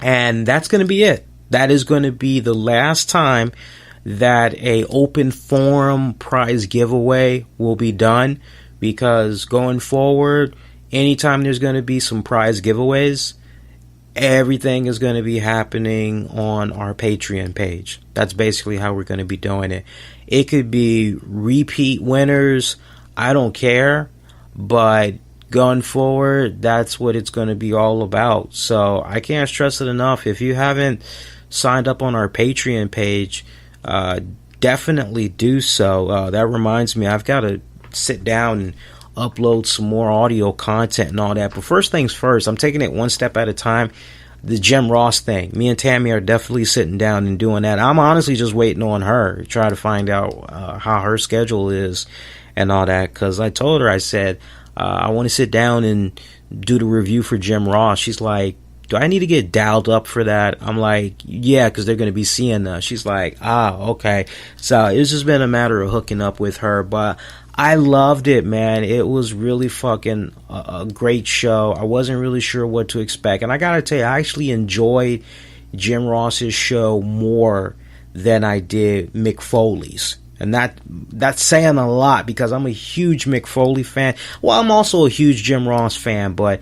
And that's going to be it. That is going to be the last time that a open forum prize giveaway will be done, because going forward, anytime there's going to be some prize giveaways, everything is going to be happening on our Patreon page. That's basically how we're going to be doing it. It could be repeat winners, I don't care, but going forward, that's what it's going to be all about. So I can't stress it enough. If you haven't signed up on our Patreon page, definitely do so. That reminds me, I've got to sit down and upload some more audio content and all that. But first things first, I'm taking it one step at a time. The Jim Ross thing, me and Tammy are definitely sitting down and doing that. I'm honestly just waiting on her to try to find out how her schedule is and all that, because I told her, I said, I want to sit down and do the review for Jim Ross. She's like, do I need to get dialed up for that? I'm like, yeah, because they're going to be seeing us. She's like, okay. So it's just been a matter of hooking up with her, but I loved it, man. It was really fucking a great show. I wasn't really sure what to expect. And I got to tell you, I actually enjoyed Jim Ross's show more than I did Mick Foley's. And that's saying a lot, because I'm a huge Mick Foley fan. Well, I'm also a huge Jim Ross fan, but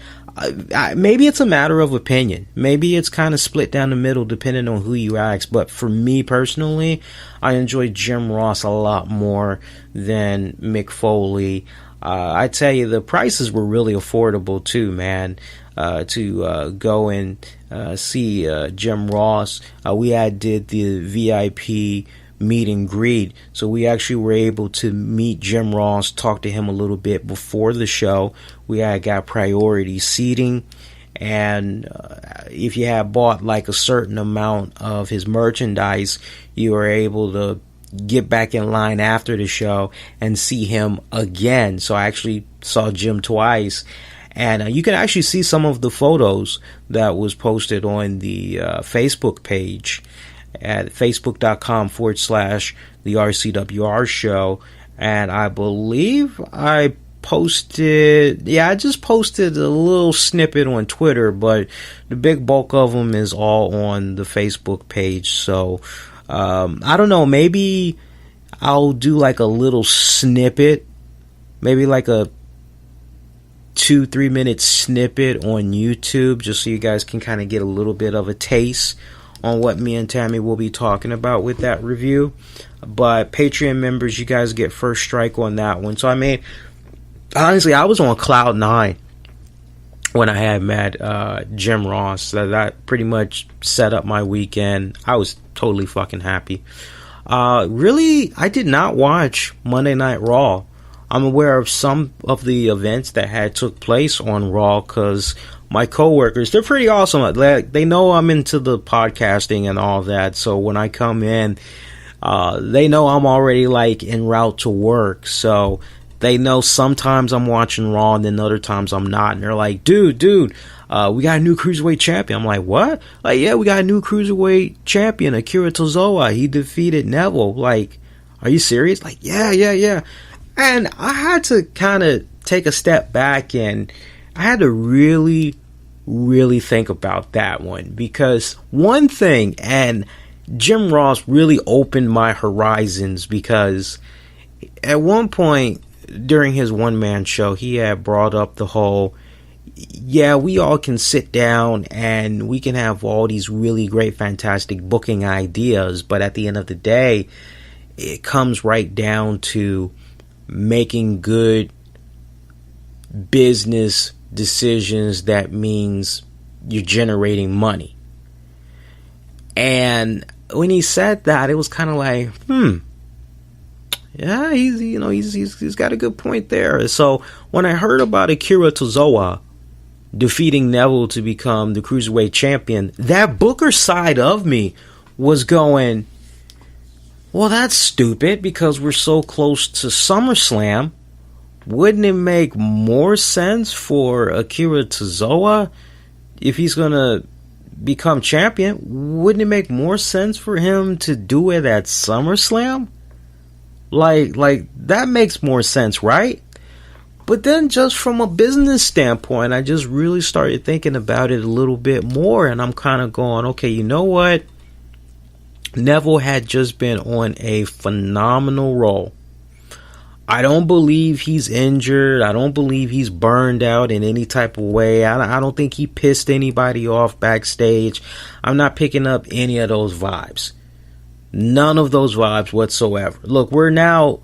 maybe it's a matter of opinion. Maybe it's kind of split down the middle depending on who you ask. But for me personally, I enjoy Jim Ross a lot more than Mick Foley. I tell you, the prices were really affordable too, man. To go and see Jim Ross. We did the VIP meet and greet, so we actually were able to meet Jim Ross, talk to him a little bit before the show. We had got priority seating, and if you had bought like a certain amount of his merchandise, you were able to get back in line after the show and see him again. So I actually saw Jim twice, and you can actually see some of the photos that was posted on the Facebook page at facebook.com/the RCWR Show. And I believe I just posted a little snippet on Twitter, but the big bulk of them is all on the Facebook page. So I don't know, maybe I'll do like a little snippet, maybe like a 2-3 minute snippet on YouTube, just so you guys can kind of get a little bit of a taste on what me and Tammy will be talking about with that review. But Patreon members, you guys get first strike on that one. So I mean, honestly, I was on cloud 9 when I had met Jim Ross. So that pretty much set up my weekend. I was totally fucking happy. Really, I did not watch Monday Night Raw. I'm aware of some of the events that had took place on Raw, because my coworkers, they're pretty awesome. They know I'm into the podcasting and all that. So when I come in, they know I'm already like en route to work. So they know sometimes I'm watching Raw and then other times I'm not. And they're like, dude, we got a new Cruiserweight champion. I'm like, what? Like, yeah, we got a new Cruiserweight champion, Akira Tozawa. He defeated Neville. Like, are you serious? Like, yeah. And I had to kind of take a step back, and I had to really, really think about that one. Because one thing, and Jim Ross really opened my horizons, because at one point during his one-man show, he had brought up the whole, yeah, we all can sit down and we can have all these really great, fantastic booking ideas, but at the end of the day, it comes right down to making good business decisions. That means you're generating money. And when he said that, it was kind of like, yeah, he's got a good point there. So when I heard about Akira Tozawa defeating Neville to become the Cruiserweight champion, that Booker side of me was going, well, that's stupid, because we're so close to SummerSlam. wouldn't it make more sense for Akira Tozawa, if he's going to become champion, wouldn't it make more sense for him to do it at SummerSlam? Like that makes more sense, right? But then just from a business standpoint, I just really started thinking about it a little bit more, and I'm kind of going, okay, you know what? Neville had just been on a phenomenal roll. I don't believe he's injured. I don't believe he's burned out in any type of way. I don't think he pissed anybody off backstage. I'm not picking up any of those vibes. None of those vibes whatsoever. Look, we're now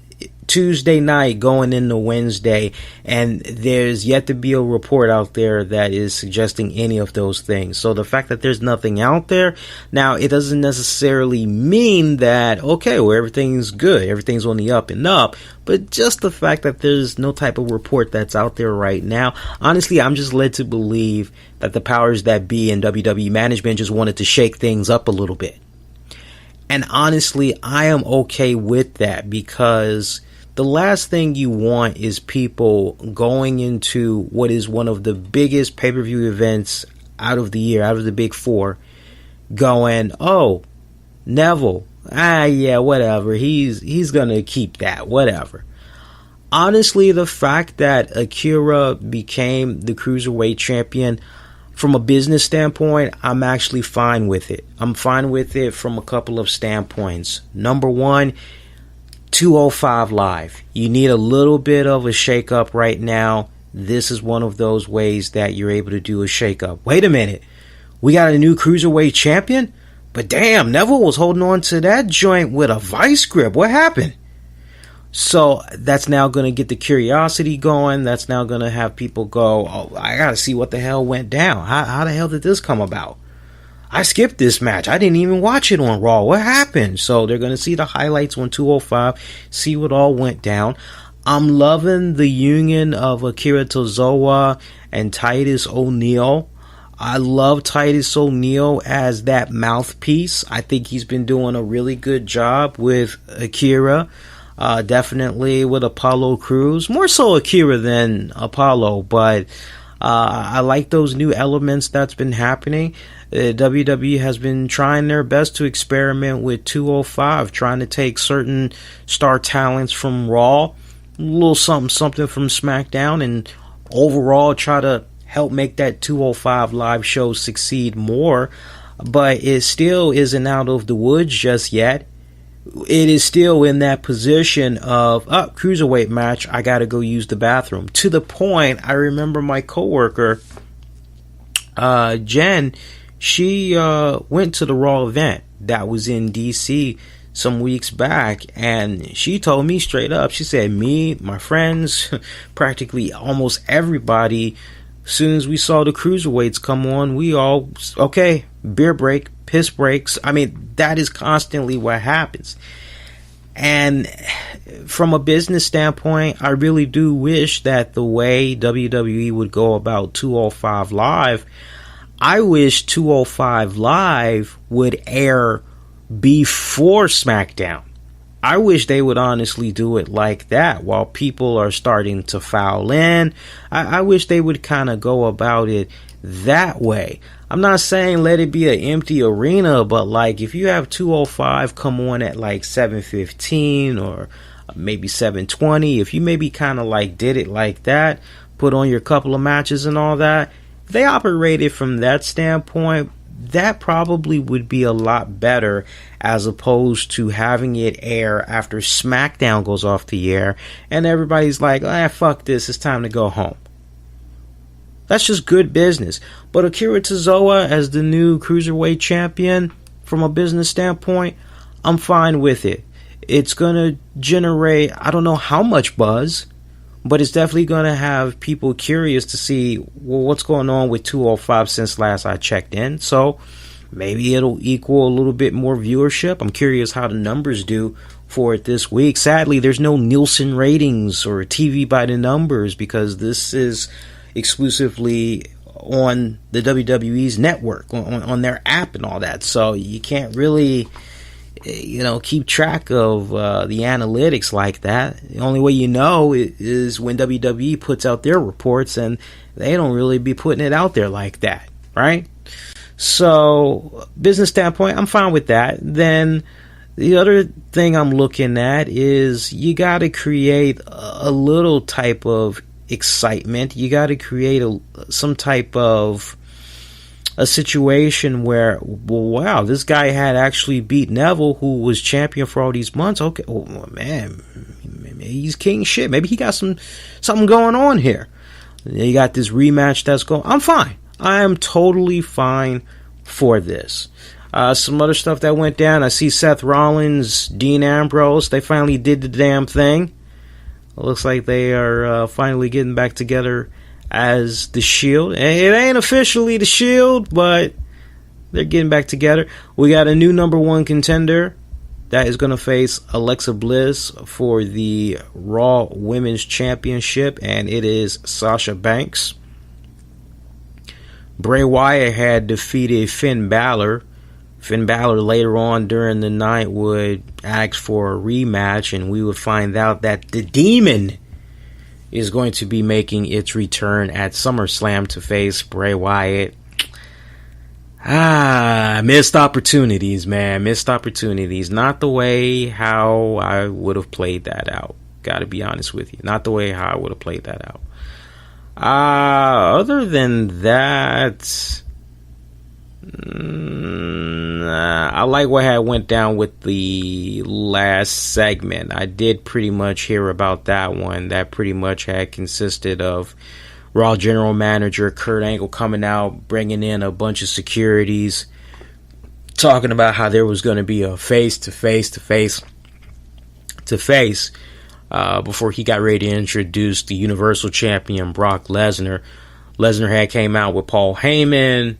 Tuesday night going into Wednesday, and there's yet to be a report out there that is suggesting any of those things. So the fact that there's nothing out there, now it doesn't necessarily mean that, okay, well, everything's good, everything's on the up and up, but just the fact that there's no type of report that's out there right now, honestly, I'm just led to believe that the powers that be in WWE management just wanted to shake things up a little bit. And honestly, I am okay with that, because the last thing you want is people going into what is one of the biggest pay-per-view events out of the year, out of the big four, going, oh, Neville, yeah, whatever, he's gonna keep that, whatever. Honestly, the fact that Akira became the Cruiserweight champion, from a business standpoint, I'm actually fine with it. I'm fine with it from a couple of standpoints. Number one, 205 Live. You need a little bit of a shakeup right now. This is one of those ways that you're able to do a shakeup. Wait a minute. We got a new Cruiserweight champion? But damn, Neville was holding on to that joint with a vice grip. What happened? So that's now going to get the curiosity going. That's now going to have people go, oh, I got to see what the hell went down. How the hell did this come about? I skipped this match. I didn't even watch it on Raw. What happened? So they're going to see the highlights on 205, see what all went down. I'm loving the union of Akira Tozawa and Titus O'Neil. I love Titus O'Neil as that mouthpiece. I think he's been doing a really good job with Akira. Definitely with Apollo Crews. More so Akira than Apollo, but I like those new elements that's been happening. WWE has been trying their best to experiment with 205, trying to take certain star talents from Raw, a little something from SmackDown, and overall try to help make that 205 Live show succeed more. But it still isn't out of the woods just yet. It is still in that position of, cruiserweight match, I gotta go use the bathroom. To the point, I remember my coworker, Jen, she went to the Raw event that was in DC some weeks back, and she told me straight up, she said, me, my friends, practically almost everybody, as soon as we saw the cruiserweights come on, we all, okay, beer break, piss breaks. I mean, that is constantly what happens. And from a business standpoint, I really do wish that the way WWE would go about 205 Live, I wish 205 Live would air before SmackDown. I wish they would honestly do it like that while people are starting to foul in. I wish they would kind of go about it that way. I'm not saying let it be an empty arena, but like if you have 205 come on at like 7:15 or maybe 7:20, if you maybe kind of like did it like that, put on your couple of matches and all that, if they operated from that standpoint, that probably would be a lot better as opposed to having it air after SmackDown goes off the air and everybody's like, fuck this, it's time to go home. That's just good business. But Akira Tozawa as the new Cruiserweight champion, from a business standpoint, I'm fine with it. It's going to generate, I don't know how much buzz, but it's definitely going to have people curious to see, well, what's going on with 205 since last I checked in. So maybe it'll equal a little bit more viewership. I'm curious how the numbers do for it this week. Sadly, there's no Nielsen ratings or TV by the numbers because this is exclusively on the WWE's network, on their app and all that. So you can't really keep track of the analytics like that. The only way you know is when WWE puts out their reports, and they don't really be putting it out there like that, right? So, business standpoint, I'm fine with that. Then, the other thing I'm looking at is you got to create a little type of excitement. You got to create some type of a situation where, well, wow, this guy had actually beat Neville, who was champion for all these months. Okay, oh man, he's king shit. Maybe he got something going on here. You got this rematch that's going. I'm fine. I am totally fine for this. Some other stuff that went down. I see Seth Rollins, Dean Ambrose. They finally did the damn thing. It looks like they are finally getting back together as the Shield. It ain't officially the Shield, but they're getting back together. We got a new number one contender that is going to face Alexa Bliss for the Raw Women's Championship, and it is Sasha Banks. Bray Wyatt had defeated Finn Balor. Finn Balor later on during the night would ask for a rematch, and we would find out that the Demon is going to be making its return at SummerSlam to face Bray Wyatt. Missed opportunities, man. Missed opportunities. Not the way how I would have played that out. Gotta be honest with you. Not the way how I would have played that out. Other than that, I like what had went down with the last segment. I did pretty much hear about that one. That pretty much had consisted of Raw General Manager Kurt Angle coming out, bringing in a bunch of securities, talking about how there was going to be a face-to-face before he got ready to introduce the Universal Champion Brock Lesnar. Lesnar had came out with Paul Heyman.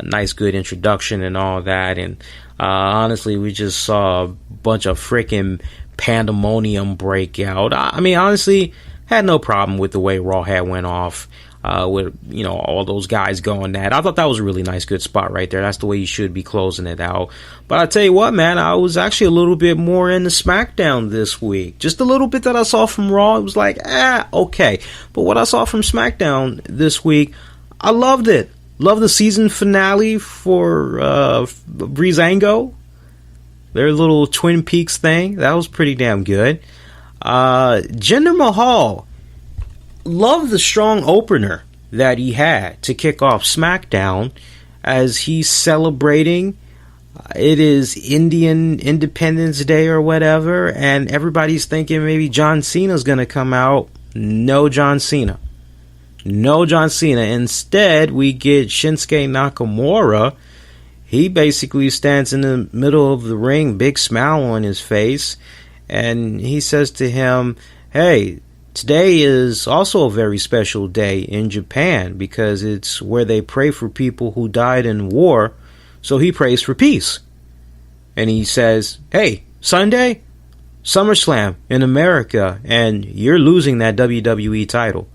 Nice, good introduction and all that. And honestly, we just saw a bunch of freaking pandemonium break out. I mean, honestly, had no problem with the way Raw had went off with, all those guys going at. I thought that was a really nice, good spot right there. That's the way you should be closing it out. But I tell you what, man, I was actually a little bit more into SmackDown this week. Just a little bit that I saw from Raw, it was like, okay. But what I saw from SmackDown this week, I loved it. Love the season finale for Breezango. Their little Twin Peaks thing. That was pretty damn good. Jinder Mahal. Love the strong opener that he had to kick off SmackDown as he's celebrating. It is Indian Independence Day or whatever, and everybody's thinking maybe John Cena's going to come out. No John Cena. No John Cena. Instead, we get Shinsuke Nakamura. He basically stands in the middle of the ring, big smile on his face, and he says to him, hey, today is also a very special day in Japan because it's where they pray for people who died in war, so he prays for peace. And he says, hey, Sunday, SummerSlam in America, and you're losing that WWE title.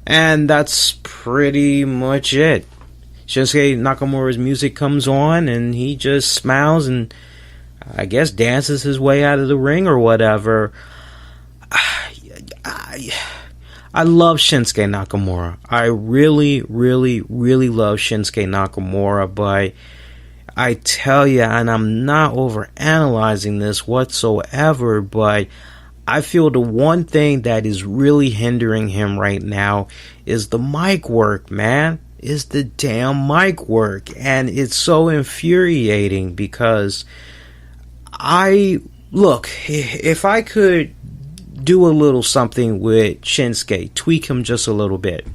And that's pretty much it. Shinsuke Nakamura's music comes on and he just smiles and I guess dances his way out of the ring or whatever. I love Shinsuke Nakamura. I really, really, really love Shinsuke Nakamura, but I tell you, and I'm not overanalyzing this whatsoever, but I feel the one thing that is really hindering him right now is the mic work, man. Is the damn mic work. And it's so infuriating because if I could do a little something with Shinsuke, tweak him just a little bit,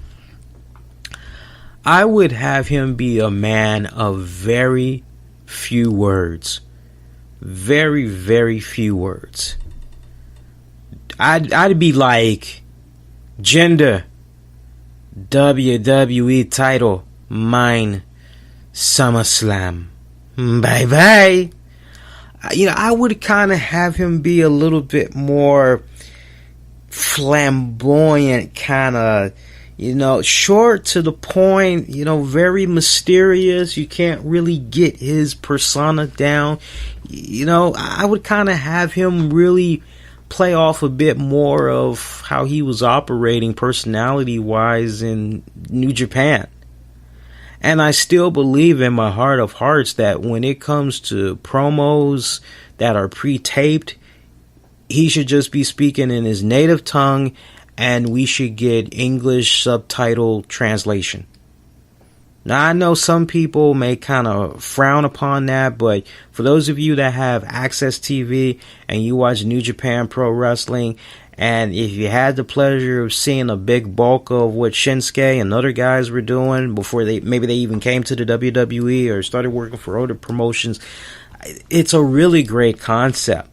I would have him be a man of very few words. Very, very few words. I'd be like, Jinder, WWE title, mine, SummerSlam, bye bye. I would kind of have him be a little bit more flamboyant, kind of, Short to the point, very mysterious. You can't really get his persona down. I would kind of have him really play off a bit more of how he was operating personality-wise in New Japan. And I still believe in my heart of hearts that when it comes to promos that are pre-taped, he should just be speaking in his native tongue, and we should get English subtitle translation. Now, I know some people may kind of frown upon that, but for those of you that have Access TV and you watch New Japan Pro Wrestling, and if you had the pleasure of seeing a big bulk of what Shinsuke and other guys were doing before they even came to the WWE or started working for other promotions, it's a really great concept.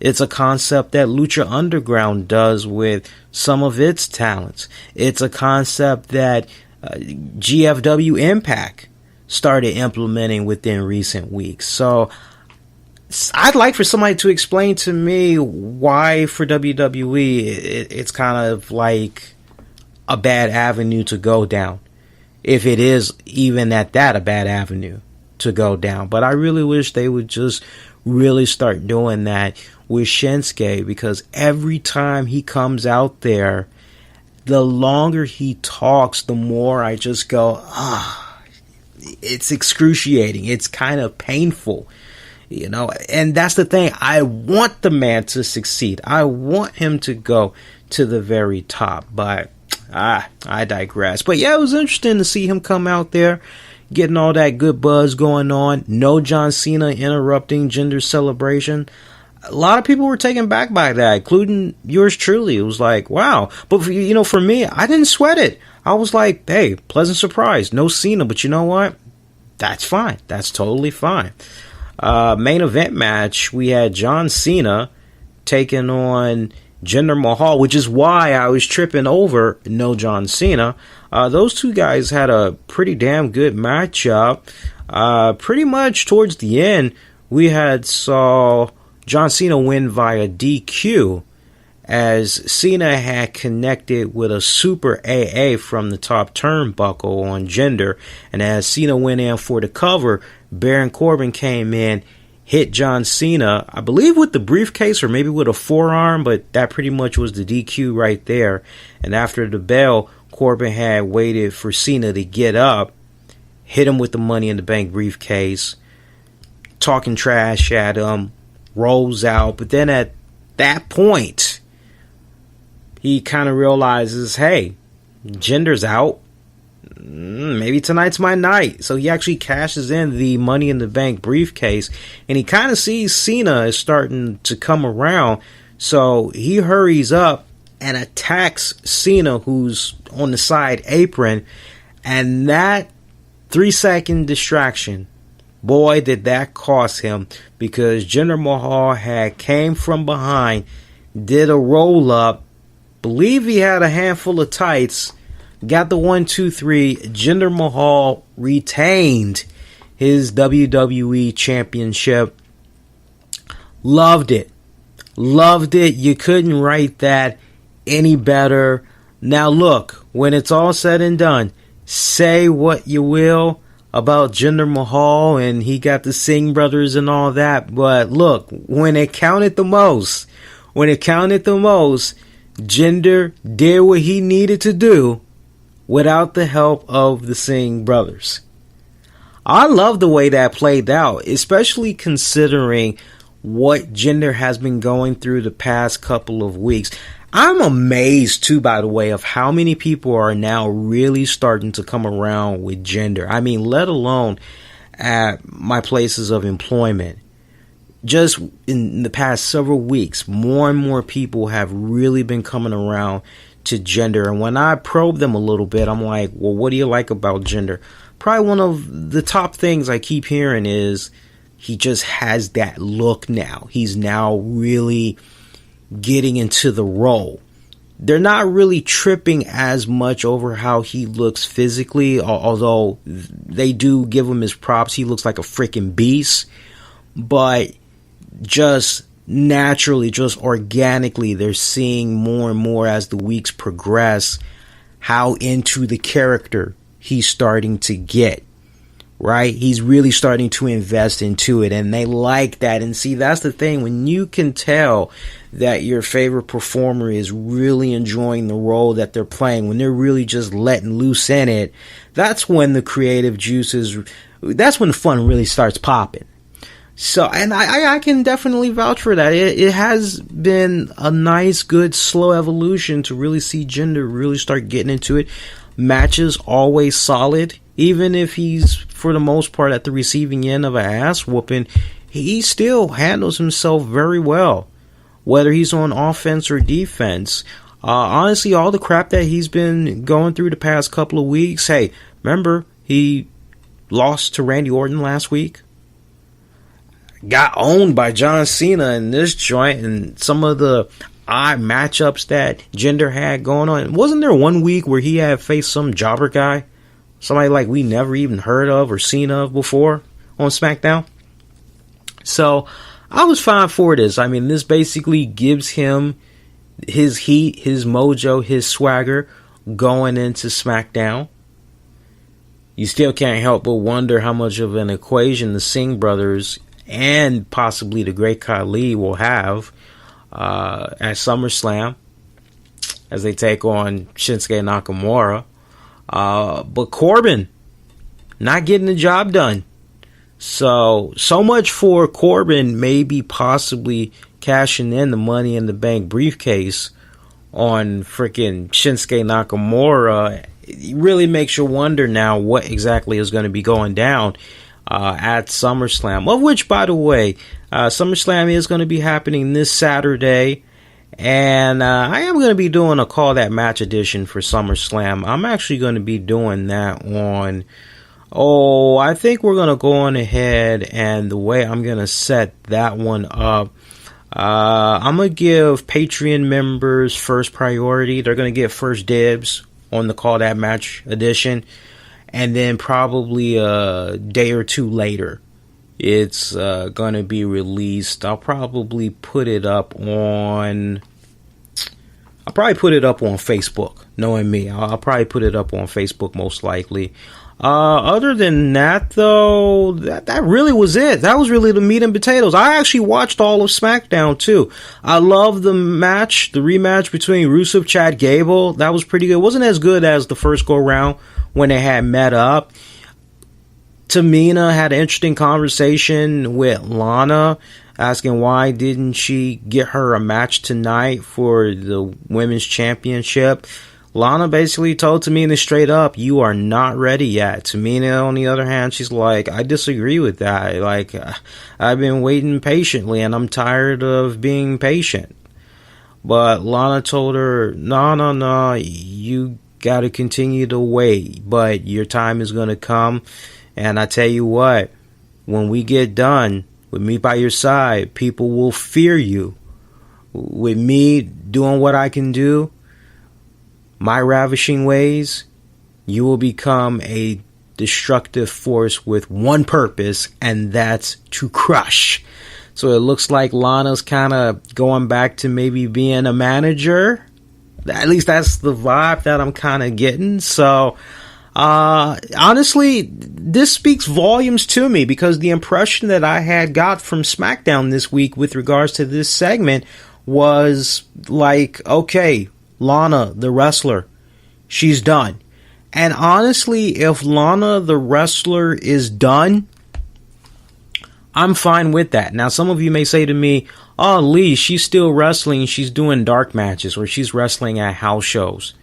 It's a concept that Lucha Underground does with some of its talents. It's a concept that GFW Impact started implementing within recent weeks. So I'd like for somebody to explain to me why for WWE it's kind of like a bad avenue to go down. If it is even at that a bad avenue to go down. But I really wish they would just really start doing that with Shinsuke, because every time he comes out there, the longer he talks, the more I just go, it's excruciating. It's kind of painful, and that's the thing. I want the man to succeed. I want him to go to the very top, but I digress. But yeah, it was interesting to see him come out there, getting all that good buzz going on. No John Cena interrupting Gender Celebration. A lot of people were taken back by that, including yours truly. It was like, wow. But, for me, I didn't sweat it. I was like, hey, pleasant surprise. No Cena, but you know what? That's fine. That's totally fine. Main event match, we had John Cena taking on Jinder Mahal, which is why I was tripping over no John Cena. Those two guys had a pretty damn good matchup. Pretty much towards the end, we saw John Cena win via DQ, as Cena had connected with a super AA from the top turnbuckle on Jinder, and as Cena went in for the cover, Baron Corbin came in, hit John Cena, I believe with the briefcase or maybe with a forearm, but that pretty much was the DQ right there. And after the bell, Corbin had waited for Cena to get up, hit him with the Money in the Bank briefcase, talking trash at him, rolls out. But then at that point, he kind of realizes, hey, Jinder's out. Maybe tonight's my night. So he actually cashes in the Money in the Bank briefcase, and he kind of sees Cena is starting to come around. So he hurries up and attacks Cena, who's on the side apron. And that 3-second distraction, boy, did that cost him, because Jinder Mahal had came from behind, did a roll up, believe he had a handful of tights, got the 1, 2, 3. Jinder Mahal retained his WWE Championship. Loved it. You couldn't write that any better. Now look, when it's all said and done, say what you will about Jinder Mahal, and he got the Singh brothers and all that, but look, when it counted the most, Jinder did what he needed to do without the help of the Singh brothers. I love the way that played out, especially considering what Jinder has been going through the past couple of weeks. I'm amazed, too, by the way, of how many people are now really starting to come around with Jinder. I mean, let alone at my places of employment. Just in the past several weeks, more and more people have really been coming around to Jinder. And when I probe them a little bit, I'm like, well, what do you like about Jinder? Probably one of the top things I keep hearing is he just has that look now. He's now really getting into the role. They're not really tripping as much over how he looks physically, although they do give him his props. He looks like a freaking beast. But just naturally, just organically, they're seeing more and more as the weeks progress how into the character he's starting to get. Right? He's really starting to invest into it, and they like that. And see, that's the thing. When you can tell that your favorite performer is really enjoying the role that they're playing, when they're really just letting loose in it, that's when the creative juices, that's when the fun really starts popping. So, and I can definitely vouch for that. It has been a nice, good, slow evolution to really see Jinder really start getting into it. Matches always solid. Even if he's, for the most part, at the receiving end of an ass whooping, he still handles himself very well, whether he's on offense or defense. Honestly, all the crap that he's been going through the past couple of weeks, hey, remember, he lost to Randy Orton last week? Got owned by John Cena in this joint, and some of the odd matchups that Jinder had going on. Wasn't there one week where he had faced some jobber guy? Somebody like we never even heard of or seen of before on SmackDown. So I was fine for this. I mean, this basically gives him his heat, his mojo, his swagger going into SmackDown. You still can't help but wonder how much of an equation the Singh brothers and possibly the Great Khali will have at SummerSlam as they take on Shinsuke Nakamura. But Corbin not getting the job done. So much for Corbin maybe possibly cashing in the Money in the Bank briefcase on freaking Shinsuke Nakamura. It really makes you wonder now what exactly is going to be going down at SummerSlam. Of which, by the way, SummerSlam is going to be happening this Saturday. And I am going to be doing a Call That Match edition for SummerSlam. I'm actually going to be doing that on... I think we're going to go on ahead, and the way I'm going to set that one up, I'm going to give Patreon members first priority. They're going to get first dibs on the Call That Match edition. And then probably a day or two later, it's going to be released. I'll probably put it up on Facebook, knowing me. I'll probably put it up on Facebook most likely. Other than that, though, that really was it. That was really the meat and potatoes. I actually watched all of SmackDown, too. I love the rematch between Rusev, Chad Gable. That was pretty good. It wasn't as good as the first go-round when they had met up. Tamina had an interesting conversation with Lana, asking why didn't she get her a match tonight for the women's championship. Lana basically told Tamina straight up, you are not ready yet. Tamina, on the other hand, she's like, I disagree with that. Like, I've been waiting patiently, and I'm tired of being patient. But Lana told her, no, you gotta continue to wait, but your time is gonna come. And I tell you what, when we get done, with me by your side, people will fear you. With me doing what I can do, my ravishing ways, you will become a destructive force with one purpose, and that's to crush. So it looks like Lana's kind of going back to maybe being a manager. At least that's the vibe that I'm kind of getting. So honestly, this speaks volumes to me, because the impression that I had got from SmackDown this week with regards to this segment was like, okay, Lana, the wrestler, she's done. And honestly, if Lana, the wrestler, is done, I'm fine with that. Now, some of you may say to me, oh, Lee, she's still wrestling. She's doing dark matches, or she's wrestling at house shows.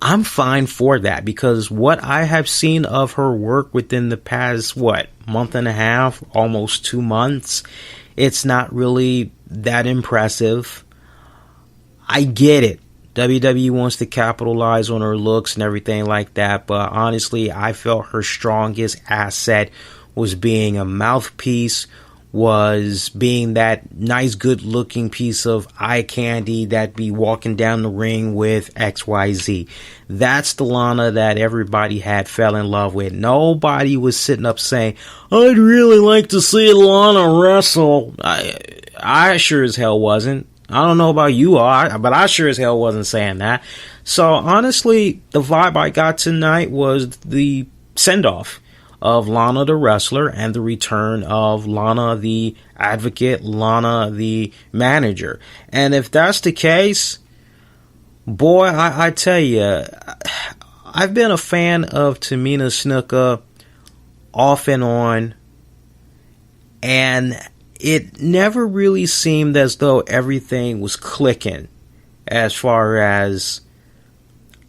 I'm fine for that, because what I have seen of her work within the past, month and a half, almost 2 months, it's not really that impressive. I get it. WWE wants to capitalize on her looks and everything like that, but honestly, I felt her strongest asset was being a mouthpiece, was being that nice, good-looking piece of eye candy that be walking down the ring with XYZ. That's the Lana that everybody had fell in love with. Nobody was sitting up saying, I'd really like to see Lana wrestle. I sure as hell wasn't. I don't know about you all, but I sure as hell wasn't saying that. So honestly, the vibe I got tonight was the send-off of Lana the wrestler and the return of Lana the advocate, Lana the manager. And if that's the case, boy, I tell you, I've been a fan of Tamina Snuka off and on, and it never really seemed as though everything was clicking as far as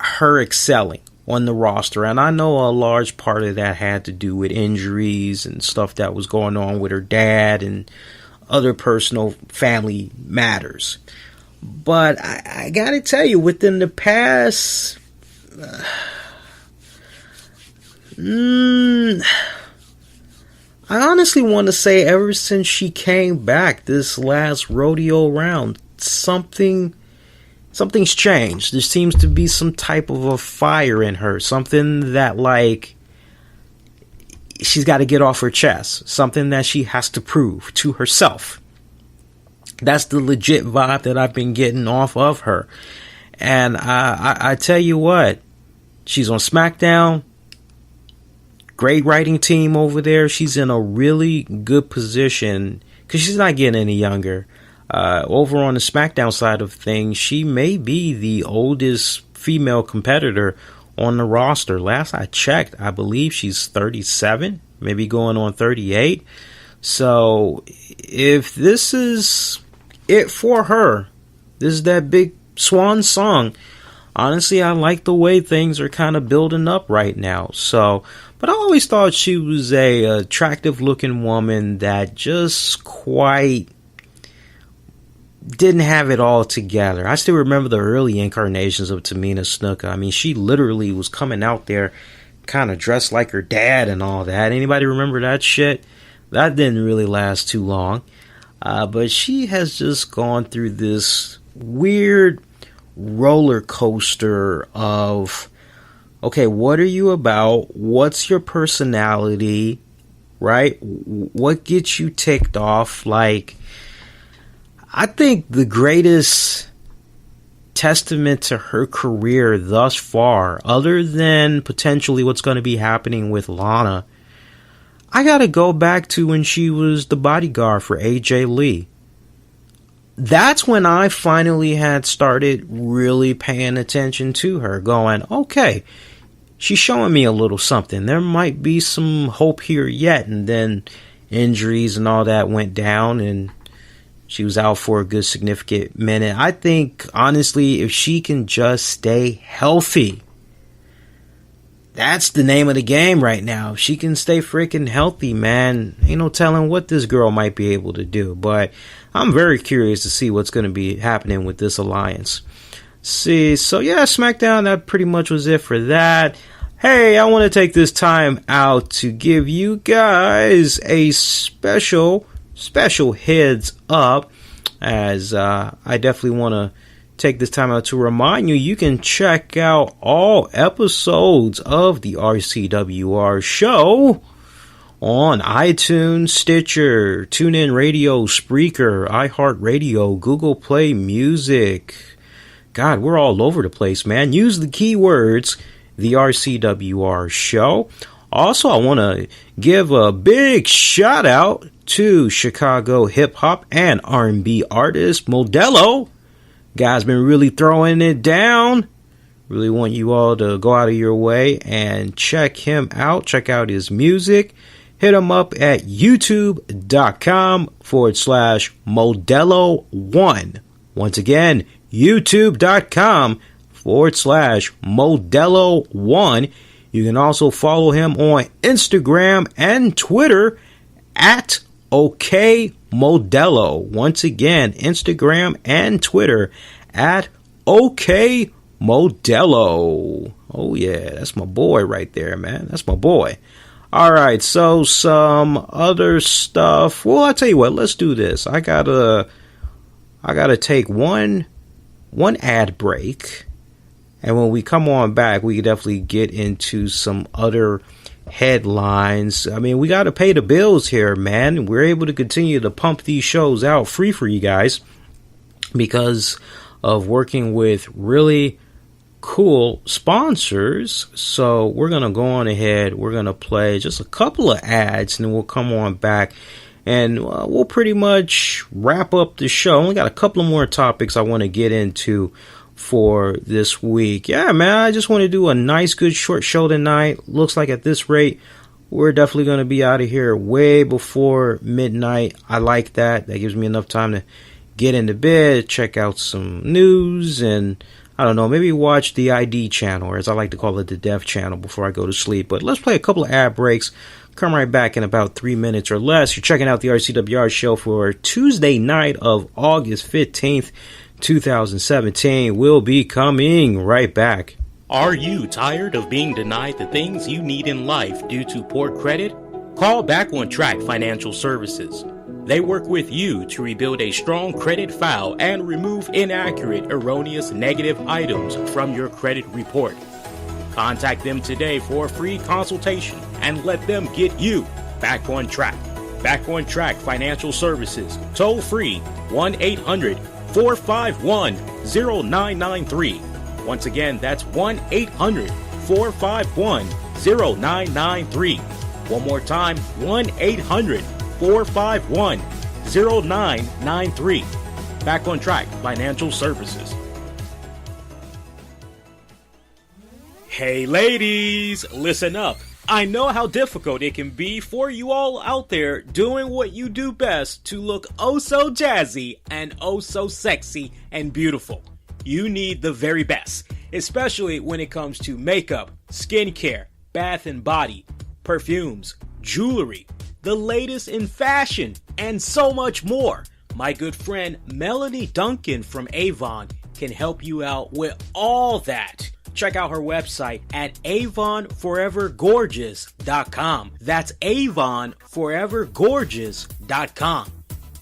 her excelling on the roster. And I know a large part of that had to do with injuries and stuff that was going on with her dad and other personal family matters. But I gotta tell you, within the past I honestly want to say ever since she came back this last rodeo round, something's changed. There seems to be some type of a fire in her. Something that, like, she's got to get off her chest. Something that she has to prove to herself. That's the legit vibe that I've been getting off of her. And I tell you what, she's on SmackDown. Great writing team over there. She's in a really good position because she's not getting any younger. Over on the SmackDown side of things, she may be the oldest female competitor on the roster. Last I checked, I believe she's 37, maybe going on 38. So if this is it for her, this is that big swan song. Honestly, I like the way things are kind of building up right now. But I always thought she was a attractive looking woman that just quite didn't have it all together. I still remember the early incarnations of Tamina Snuka. I mean, she literally was coming out there kind of dressed like her dad and all that. Anybody remember that shit? That didn't really last too long. But she has just gone through this weird roller coaster of, okay, what are you about? What's your personality? Right? What gets you ticked off? Like, I think the greatest testament to her career thus far, other than potentially what's going to be happening with Lana, I gotta go back to when she was the bodyguard for AJ Lee. That's when I finally had started really paying attention to her, going, okay, she's showing me a little something. There might be some hope here yet. And then injuries and all that went down, and she was out for a good significant minute. I think, honestly, if she can just stay healthy, that's the name of the game right now. If she can stay freaking healthy, man, ain't no telling what this girl might be able to do. But I'm very curious to see what's going to be happening with this alliance. See, so yeah, SmackDown, that pretty much was it for that. Hey, I want to take this time out to give you guys a special heads up, as I definitely want to take this time out to remind you, you can check out all episodes of the RCWR Show on iTunes, Stitcher, TuneIn Radio, Spreaker, iHeartRadio, Google Play Music. God, we're all over the place, man. Use the keywords, the RCWR Show. Also, I want to give a big shout out to Chicago hip hop and R&B artist Modelo. Guy's been really throwing it down. Really want you all to go out of your way and check him out. Check out his music. Hit him up at youtube.com/Modelo1. Once again, youtube.com/Modelo1. You can also follow him on Instagram and Twitter at OKModelo. Once again, Instagram and Twitter at OKModelo. Oh yeah, that's my boy right there, man. That's my boy. Alright, so some other stuff. Well, I'll tell you what, let's do this. I gotta take one ad break. And when we come on back, we can definitely get into some other headlines. I mean, we got to pay the bills here, man. We're able to continue to pump these shows out free for you guys. because of working with really cool sponsors. So we're going to go on ahead. We're going to play just a couple of ads, and then we'll come on back and we'll pretty much wrap up the show. Only got a couple of more topics I want to get into for this week. Yeah, man, I just want to do a nice, good, short show tonight. Looks like at this rate, we're definitely going to be out of here way before midnight. I like that. That gives me enough time to get into bed, check out some news, and I don't know, maybe watch the ID channel, or as I like to call it, the Deaf channel, before I go to sleep. But let's play a couple of ad breaks. Come right back in about 3 minutes or less. You're checking out the RCWR show for Tuesday night of August 15th, 2017. We'll be coming right back. Are you tired of being denied the things you need in life due to poor credit? Call Back on Track Financial Services. They work with you to rebuild a strong credit file and remove inaccurate, erroneous, negative items from your credit report. Contact them today for a free consultation and let them get you back on track. Back on Track Financial Services. Toll free 1-800-451-0993. Once again, that's 1-800-451-0993. One more time, 1-800-451-0993. Back on Track Financial Services. Hey ladies, listen up. I know how difficult it can be for you all out there doing what you do best to look oh so jazzy and oh so sexy and beautiful. You need the very best, especially when it comes to makeup, skincare, bath and body, perfumes, jewelry, the latest in fashion, and so much more. My good friend Melanie Duncan from Avon can help you out with all that. Check out her website at AvonForeverGorgeous.com. That's AvonForeverGorgeous.com.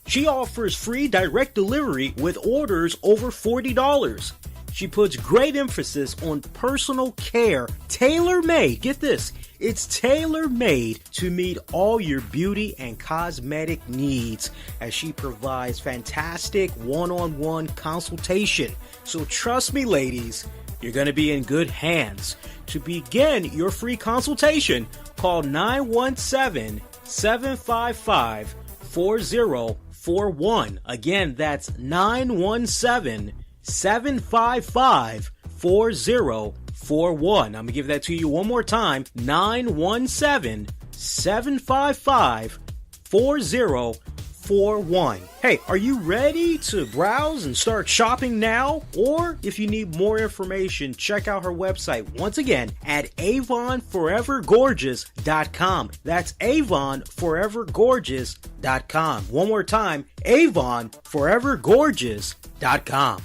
She offers free direct delivery with orders over $40. She puts great emphasis on personal care, tailor-made. Get this, it's tailor-made to meet all your beauty and cosmetic needs, as she provides fantastic one-on-one consultation. So trust me, ladies, you're going to be in good hands. To begin your free consultation, call 917-755-4041. Again, that's 917-755-4041. I'm going to give that to you one more time. 917-755-4041. Hey, are you ready to browse and start shopping now? Or if you need more information, check out her website once again at AvonForeverGorgeous.com. That's AvonForeverGorgeous.com. One more time, AvonForeverGorgeous.com.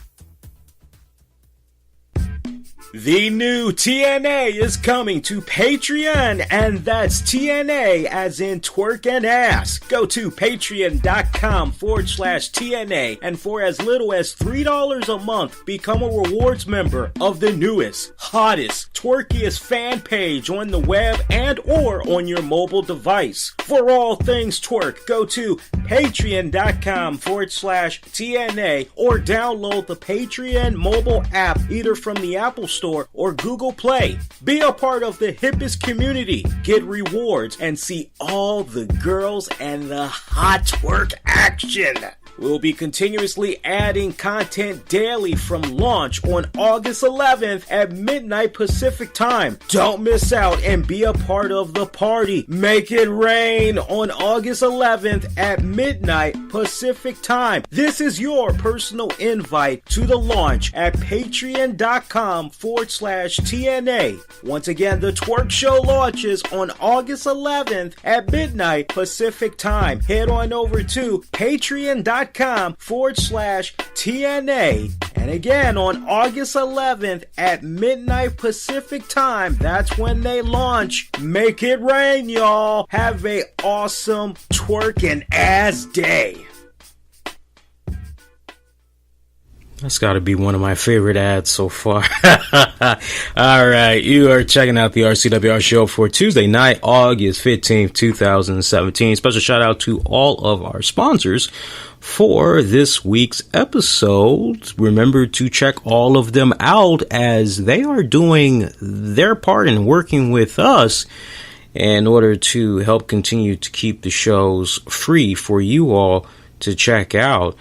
The new TNA is coming to Patreon, and that's TNA as in twerk and ass. Go to patreon.com/TNA, and for as little as $3 a month, become a rewards member of the newest, hottest, twerkiest fan page on the web and or on your mobile device. For all things twerk, go to patreon.com/TNA or download the Patreon mobile app either from the Apple Store or Google Play. Be a part of the hippest community, get rewards, and see all the girls and the hot twerk action. We'll be continuously adding content daily from launch on August 11th at midnight Pacific time. Don't miss out and be a part of the party. Make it rain on August 11th at midnight Pacific time. This is your personal invite to the launch at patreon.com/TNA. Once again, the Twerk Show launches on August 11th at midnight Pacific time. Head on over to patreon.com/TNA. And again, on August 11th at midnight Pacific time, that's when they launch. Make it rain, y'all. Have a awesome twerking ass day. That's got to be one of my favorite ads so far. All right, you are checking out the RCWR show for Tuesday night, August 15th, 2017. Special shout out to all of our sponsors for this week's episode. Remember to check all of them out as they are doing their part in working with us in order to help continue to keep the shows free for you all to check out.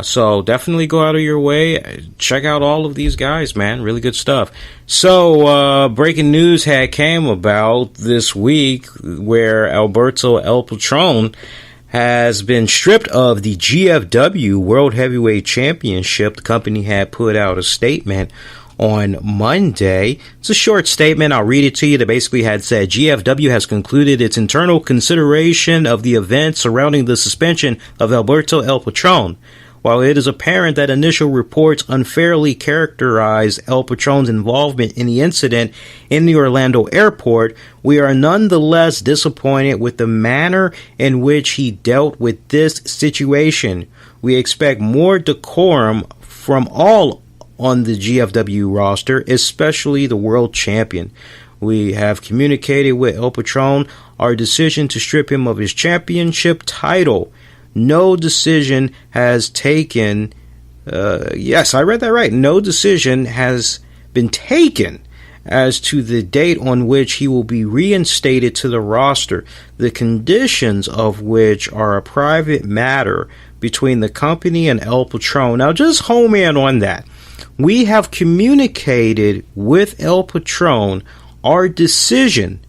So definitely go out of your way. Check out all of these guys, man. Really good stuff. So breaking news had came about this week where Alberto El Patron has been stripped of the GFW World Heavyweight Championship. The company had put out a statement on Monday. It's a short statement. I'll read it to you. That basically had said, GFW has concluded its internal consideration of the events surrounding the suspension of Alberto El Patron. While it is apparent that initial reports unfairly characterize El Patron's involvement in the incident in the Orlando airport, we are nonetheless disappointed with the manner in which he dealt with this situation. We expect more decorum from all on the GFW roster, especially the world champion. We have communicated with El Patron our decision to strip him of his championship title. No decision has taken, yes, I read that right. No decision has been taken as to the date on which he will be reinstated to the roster, the conditions of which are a private matter between the company and El Patron. Now, just home in on that. We have communicated with El Patron our decision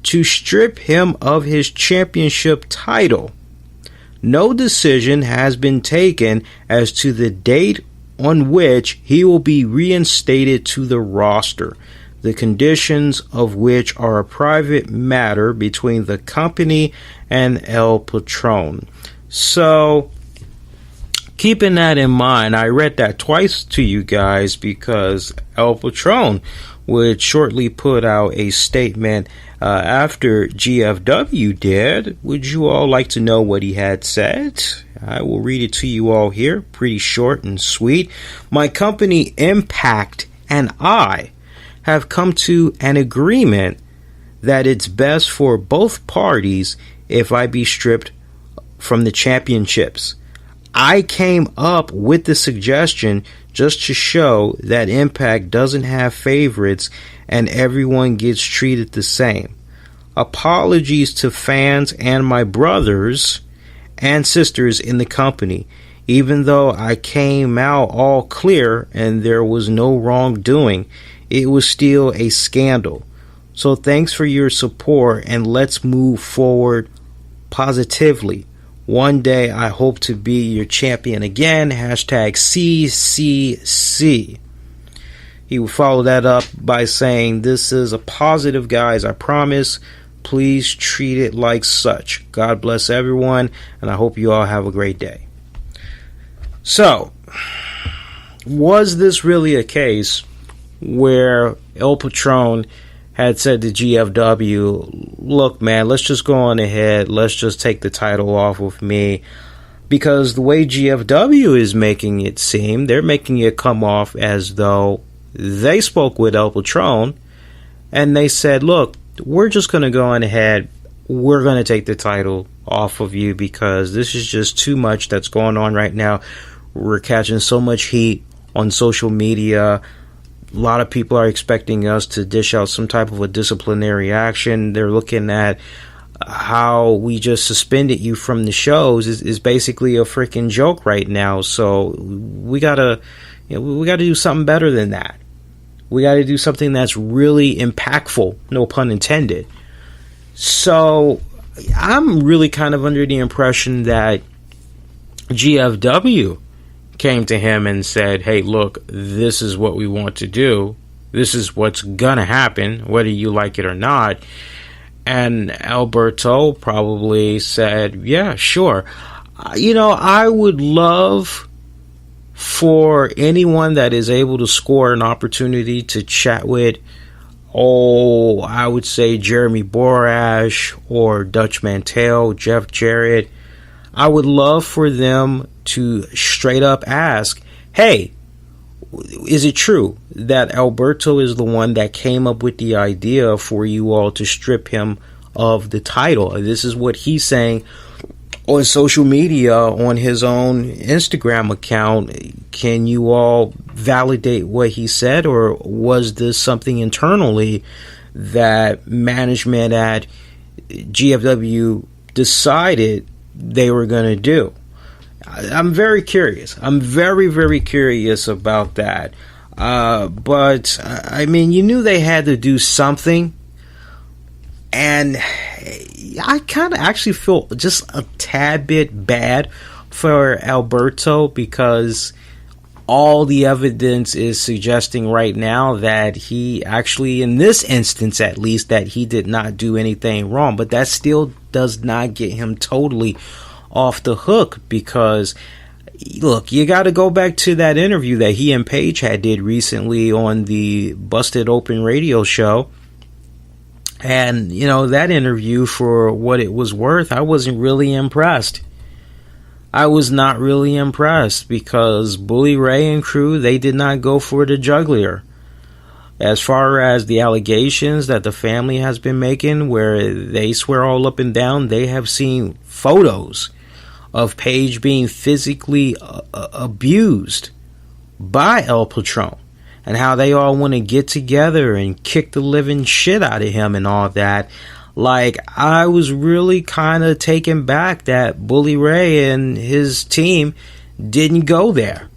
to strip him of his championship title. No decision has been taken as to the date on which he will be reinstated to the roster, the conditions of which are a private matter between the company and El Patron. So, keeping that in mind, I read that twice to you guys because El Patron would shortly put out a statement after GFW did. Would you all like to know what he had said? I will read it to you all here. Pretty short and sweet. My company, Impact, and I have come to an agreement that it's best for both parties if I be stripped from the championships. I came up with the suggestion just to show that Impact doesn't have favorites and everyone gets treated the same. Apologies to fans and my brothers and sisters in the company. Even though I came out all clear and there was no wrongdoing, it was still a scandal. So thanks for your support and let's move forward positively. One day I hope to be your champion again. Hashtag CCC. He would follow that up by saying, this is a positive, guys, I promise. Please treat it like such. God bless everyone, and I hope you all have a great day. So, was this really a case where El Patron had said to GFW, look, man, let's just go on ahead. Let's just take the title off of me. Because the way GFW is making it seem, they're making it come off as though they spoke with El Patron and they said, look, we're just going to go on ahead. We're going to take the title off of you because this is just too much that's going on right now. We're catching so much heat on social media. A lot of people are expecting us to dish out some type of a disciplinary action. They're looking at how we just suspended you from the shows is basically a freaking joke right now. So we gotta do something better than that. We gotta do something that's really impactful, no pun intended. So I'm really kind of under the impression that GFW came to him and said, hey, look, this is what we want to do. This is what's gonna happen, whether you like it or not. And Alberto probably said, yeah, sure. I would love for anyone that is able to score an opportunity to chat with, I would say Jeremy Borash or Dutch Mantell, Jeff Jarrett. I would love for them to straight up ask, hey, is it true that Alberto is the one that came up with the idea for you all to strip him of the title? This is what he's saying. on social media, on his own Instagram account. Can you all validate what he said, or was this something internally that management at GFW decided they were going to do? I'm very curious. I'm very, very curious about that. But, I mean, you knew they had to do something. And I kind of actually feel just a tad bit bad for Alberto, because all the evidence is suggesting right now that he actually, in this instance at least, that he did not do anything wrong. But that still does not get him totally off the hook, because look, you got to go back to that interview that he and Paige did recently on the Busted Open radio show. And, you know, that interview, for what it was worth, I wasn't really impressed. I was not really impressed, because Bully Ray and crew, they did not go for the jugular. As far as the allegations that the family has been making, where they swear all up and down they have seen photos of Paige being physically abused by El Patron, and how they all want to get together and kick the living shit out of him and all that. Like, I was really kind of taken back that Bully Ray and his team didn't go there.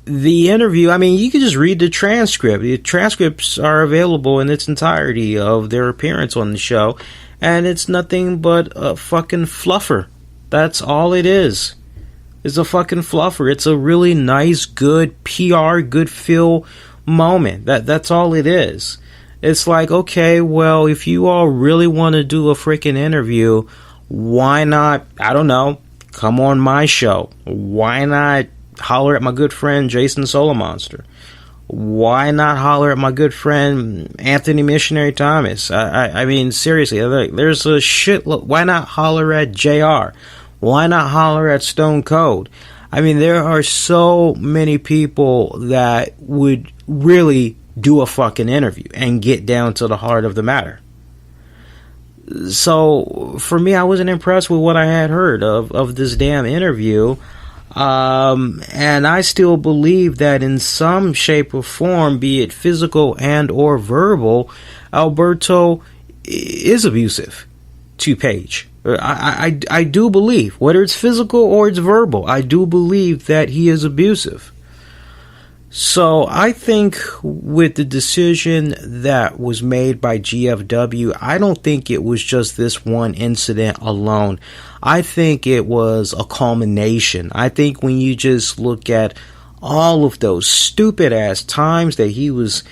The interview, I mean, you can just read the transcript. The transcripts are available in its entirety of their appearance on the show, and it's nothing but a fucking fluffer. That's all it is. It's a fucking fluffer. It's a really nice, good PR, good feel moment. That's all it is. It's like, okay, well, if you all really want to do a freaking interview, why not, I don't know, come on my show? Why not holler at my good friend Jason Solomonster? Why not holler at my good friend Anthony Missionary Thomas? I mean, seriously, there's a shitload. Why not holler at JR? Why not holler at Stone Cold? I mean, there are so many people that would really do a fucking interview and get down to the heart of the matter. So, for me, I wasn't impressed with what I had heard of this damn interview. And I still believe that in some shape or form, be it physical and or verbal, Alberto is abusive to Paige. I do believe, whether it's physical or it's verbal, I do believe that he is abusive. So I think with the decision that was made by GFW, I don't think it was just this one incident alone. I think it was a culmination. I think when you just look at all of those stupid ass times that he was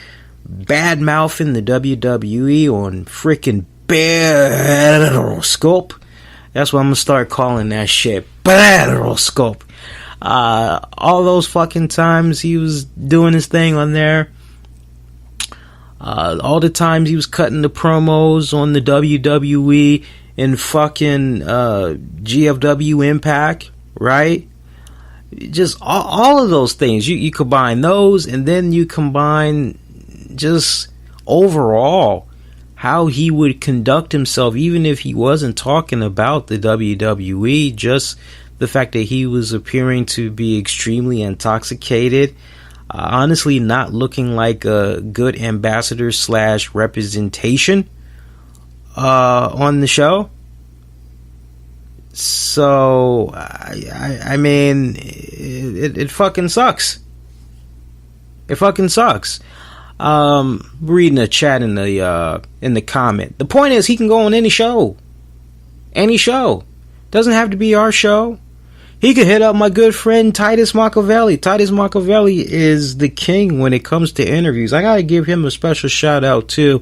bad mouthing the WWE on freaking Periscope. That's what I'm gonna start calling that shit, Periscope. All those fucking times he was doing his thing on there. All the times he was cutting the promos on the WWE and fucking GFW Impact, right? Just all of those things. You combine those, and then you combine just overall how he would conduct himself, even if he wasn't talking about the WWE, just the fact that he was appearing to be extremely intoxicated, honestly not looking like a good ambassador / representation on the show. So, I mean, it fucking sucks. It fucking sucks. Reading a chat in the comment. The point is, he can go on any show. Any show. Doesn't have to be our show. He could hit up my good friend Titus Machiavelli. Titus Machiavelli is the king when it comes to interviews. I gotta give him a special shout out too.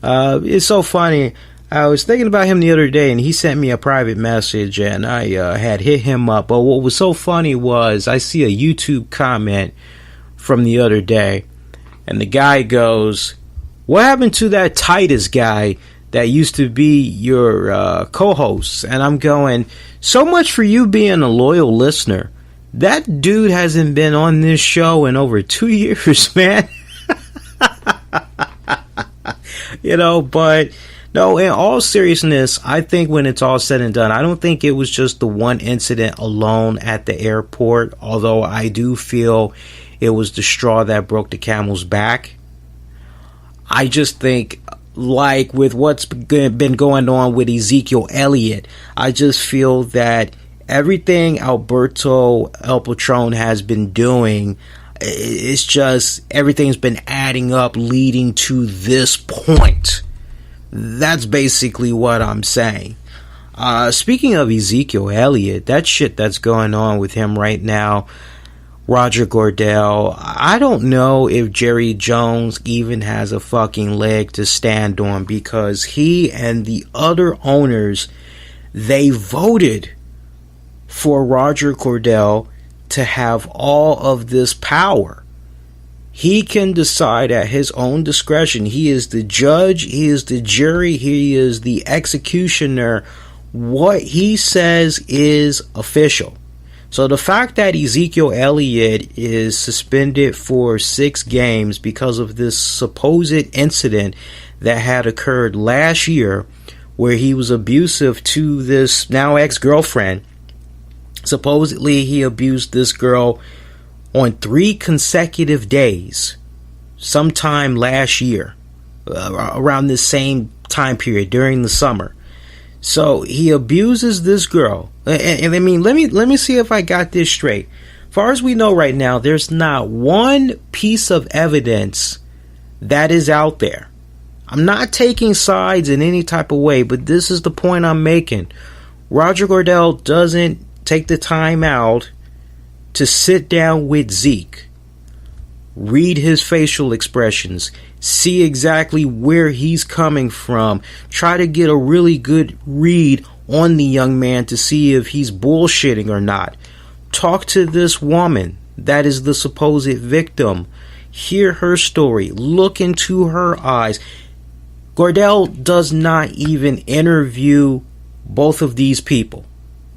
It's so funny. I was thinking about him the other day, and he sent me a private message, and I had hit him up. But what was so funny was I see a YouTube comment from the other day, and the guy goes, "What happened to that Titus guy that used to be your co-host?" And I'm going, so much for you being a loyal listener. That dude hasn't been on this show in over 2 years, man. You know, but No, in all seriousness, I think when it's all said and done, I don't think it was just the one incident alone at the airport, although I do feel it was the straw that broke the camel's back. I just think, like with what's been going on with Ezekiel Elliott, I just feel that everything Alberto El Patron has been doing, it's just everything's been adding up, leading to this point. That's basically what I'm saying. Speaking of Ezekiel Elliott, that shit that's going on with him right now, Roger Goodell, I don't know if Jerry Jones even has a fucking leg to stand on, because he and the other owners, they voted for Roger Goodell to have all of this power. He can decide at his own discretion. He is the judge, he is the jury, he is the executioner. What he says is official. So the fact that Ezekiel Elliott is suspended for 6 games because of this supposed incident that had occurred last year, where he was abusive to this now ex-girlfriend. Supposedly he abused this girl on 3 consecutive days sometime last year, around this same time period during the summer. So he abuses this girl, and I mean, let me see if I got this straight. As far as we know right now, there's not one piece of evidence that is out there. I'm not taking sides in any type of way, but this is the point I'm making. Roger Goodell doesn't take the time out to sit down with Zeke, read his facial expressions, see exactly where he's coming from, try to get a really good read on the young man to see if he's bullshitting or not. Talk to this woman that is the supposed victim. Hear her story. Look into her eyes. Goodell does not even interview both of these people.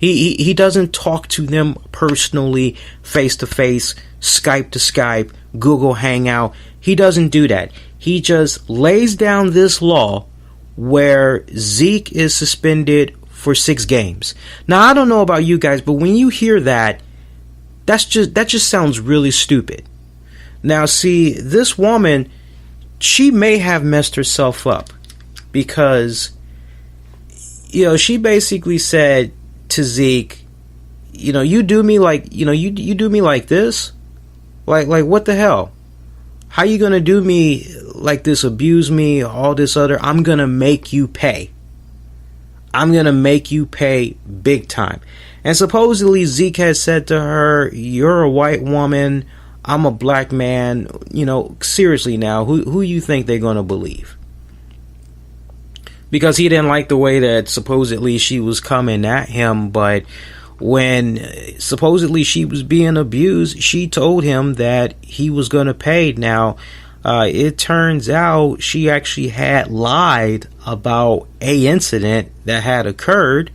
He doesn't talk to them personally, face to face, Skype to Skype, Google Hangout. He doesn't do that. He just lays down this law where Zeke is suspended for 6 games. Now, I don't know about you guys, but when you hear that, that just sounds really stupid. Now, see, this woman, she may have messed herself up, because, you know, she basically said to Zeke, you know, you do me like, you know, you do me like this? Like what the hell? How you gonna do me like this, abuse me, all this other? I'm gonna make you pay. I'm gonna make you pay big time. And supposedly Zeke has said to her, you're a white woman, I'm a black man, you know, seriously now, who you think they're gonna believe? Because he didn't like the way that supposedly she was coming at him, but when supposedly she was being abused, she told him that he was going to pay. Now, it turns out she actually had lied about a incident that had occurred.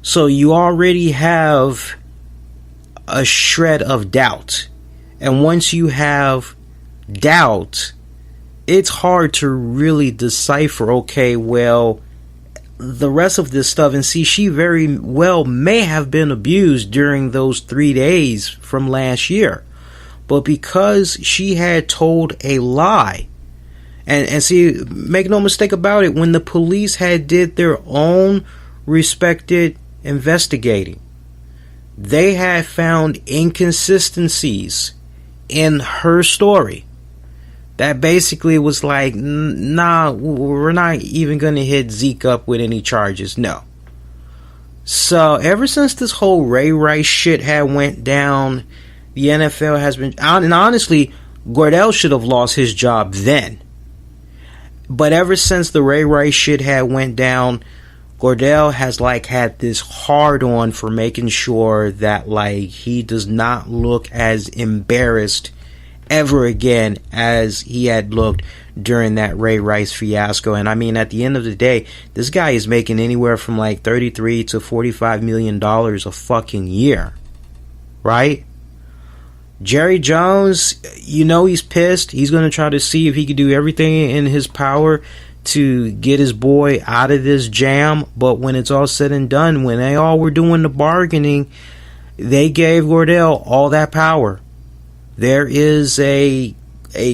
So you already have a shred of doubt. And once you have doubt, it's hard to really decipher, okay, well, the rest of this stuff. And see, she very well may have been abused during those 3 days from last year. But because she had told a lie, and see, make no mistake about it, when the police had did their own respected investigating, they had found inconsistencies in her story. That basically was like, nah, we're not even going to hit Zeke up with any charges. No. So ever since this whole Ray Rice shit had went down, the NFL has been, and honestly, Goodell should have lost his job then. But ever since the Ray Rice shit had went down, Goodell has like had this hard on for making sure that like he does not look as embarrassed ever again as he had looked during that Ray Rice fiasco. And I mean, at the end of the day, this guy is making anywhere from like $33 to $45 million a fucking year, right? Jerry Jones, you know, he's pissed. He's going to try to see if he can do everything in his power to get his boy out of this jam, but when it's all said and done, when they all were doing the bargaining, they gave Gordell all that power. There is a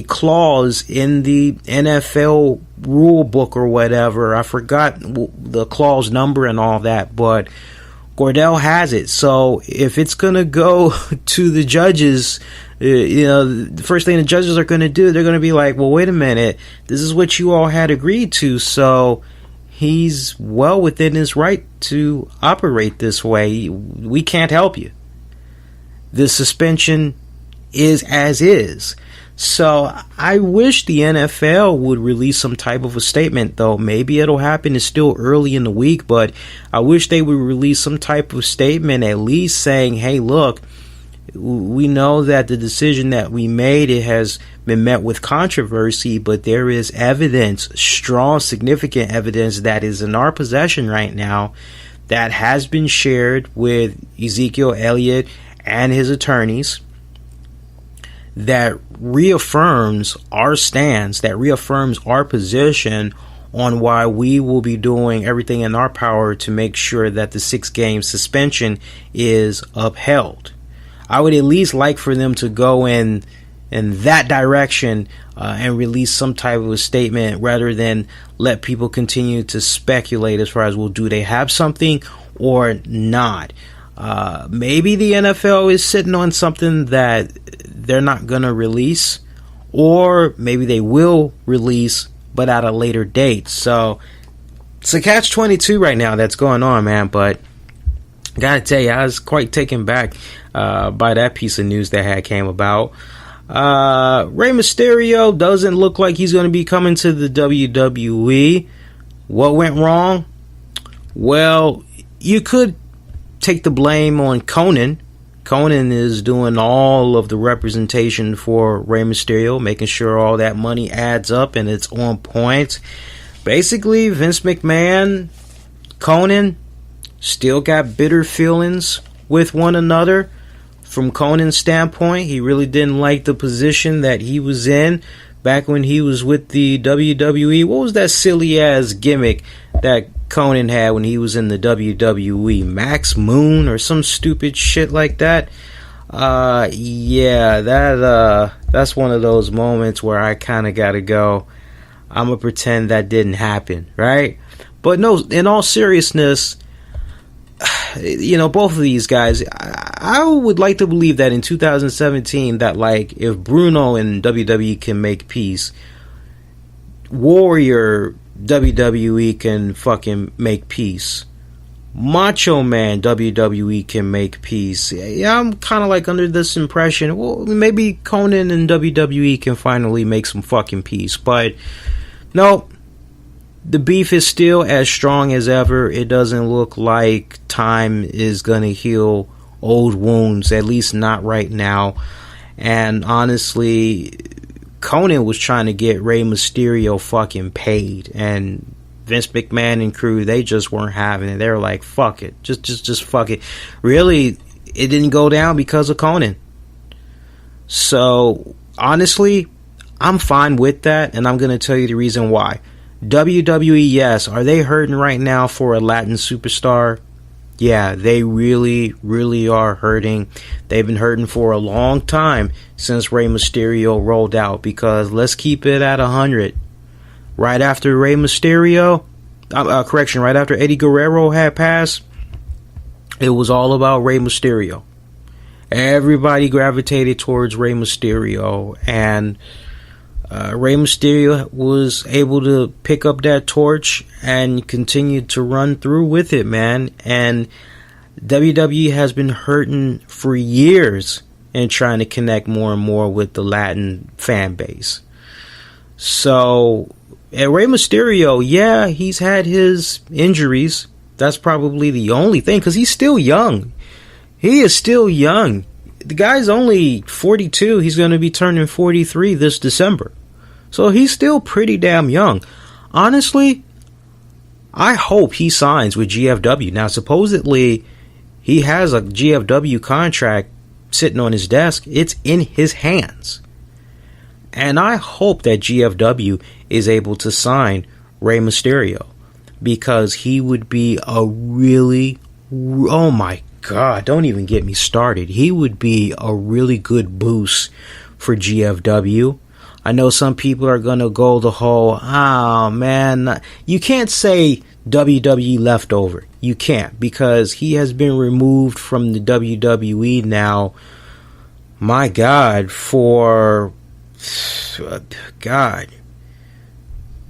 clause in the NFL rule book or whatever. I forgot the clause number and all that, but Gordell has it. So if it's going to go to the judges, the first thing the judges are going to do, they're going to be like, well, wait a minute, this is what you all had agreed to, so he's well within his right to operate this way. We can't help you. The suspension is as is. So I wish the NFL would release some type of a statement, though. Maybe it'll happen. It's still early in the week, but I wish they would release some type of statement, at least saying, hey, look, we know that the decision that we made, it has been met with controversy, but there is evidence, strong, significant evidence that is in our possession right now that has been shared with Ezekiel Elliott and his attorneys, that reaffirms our stance, that reaffirms our position on why we will be doing everything in our power to make sure that the 6-game suspension is upheld. I would at least like for them to go in that direction and release some type of a statement rather than let people continue to speculate as far as, well, do they have something or not? Maybe the NFL is sitting on something that they're not going to release, or maybe they will release but at a later date. So it's a catch-22 right now that's going on, man. But gotta tell you, I was quite taken back by that piece of news that had came about. Rey Mysterio doesn't look like he's going to be coming to the WWE. What went wrong? Well, you could take the blame on Conan. Conan is doing all of the representation for Rey Mysterio, making sure all that money adds up and it's on point. Basically, Vince McMahon, Conan, still got bitter feelings with one another. From Conan's standpoint, he really didn't like the position that he was in back when he was with the WWE. What was that silly ass gimmick that Conan had when he was in the WWE? Max Moon or some stupid shit like that? Yeah, that's one of those moments where I kind of gotta go, I'm gonna pretend that didn't happen, right? But no, in all seriousness, both of these guys, I would like to believe that in 2017, that like if Bruno and WWE can make peace, Warrior WWE can fucking make peace, Macho Man WWE can make peace. Yeah, I'm kind of like under this impression, well, maybe Conan and WWE can finally make some fucking peace. But no, the beef is still as strong as ever. It doesn't look like time is going to heal old wounds, at least not right now. And honestly, Conan was trying to get Rey Mysterio fucking paid, and Vince McMahon and crew, they just weren't having it. They were like, fuck it, just fuck it. Really, it didn't go down because of Conan. So honestly, I'm fine with that, and I'm going to tell you the reason why. WWE, yes, are they hurting right now for a Latin superstar? Yeah, they really, really are hurting. They've been hurting for a long time since Rey Mysterio rolled out, because let's keep it at 100. Right after Rey Mysterio, right after Eddie Guerrero had passed, it was all about Rey Mysterio. Everybody gravitated towards Rey Mysterio, and Rey Mysterio was able to pick up that torch and continue to run through with it, man. And WWE has been hurting for years in trying to connect more and more with the Latin fan base. So, and Rey Mysterio, yeah, he's had his injuries. That's probably the only thing, because he's still young. He is still young. The guy's only 42. He's going to be turning 43 this December. So he's still pretty damn young. Honestly, I hope he signs with GFW. Now, supposedly, he has a GFW contract sitting on his desk. It's in his hands. And I hope that GFW is able to sign Rey Mysterio, because he would be a really, oh my God, don't even get me started. He would be a really good boost for GFW. I know some people are going to go the whole, oh man, you can't say WWE leftover. You can't, because he has been removed from the WWE now, my God, for, God,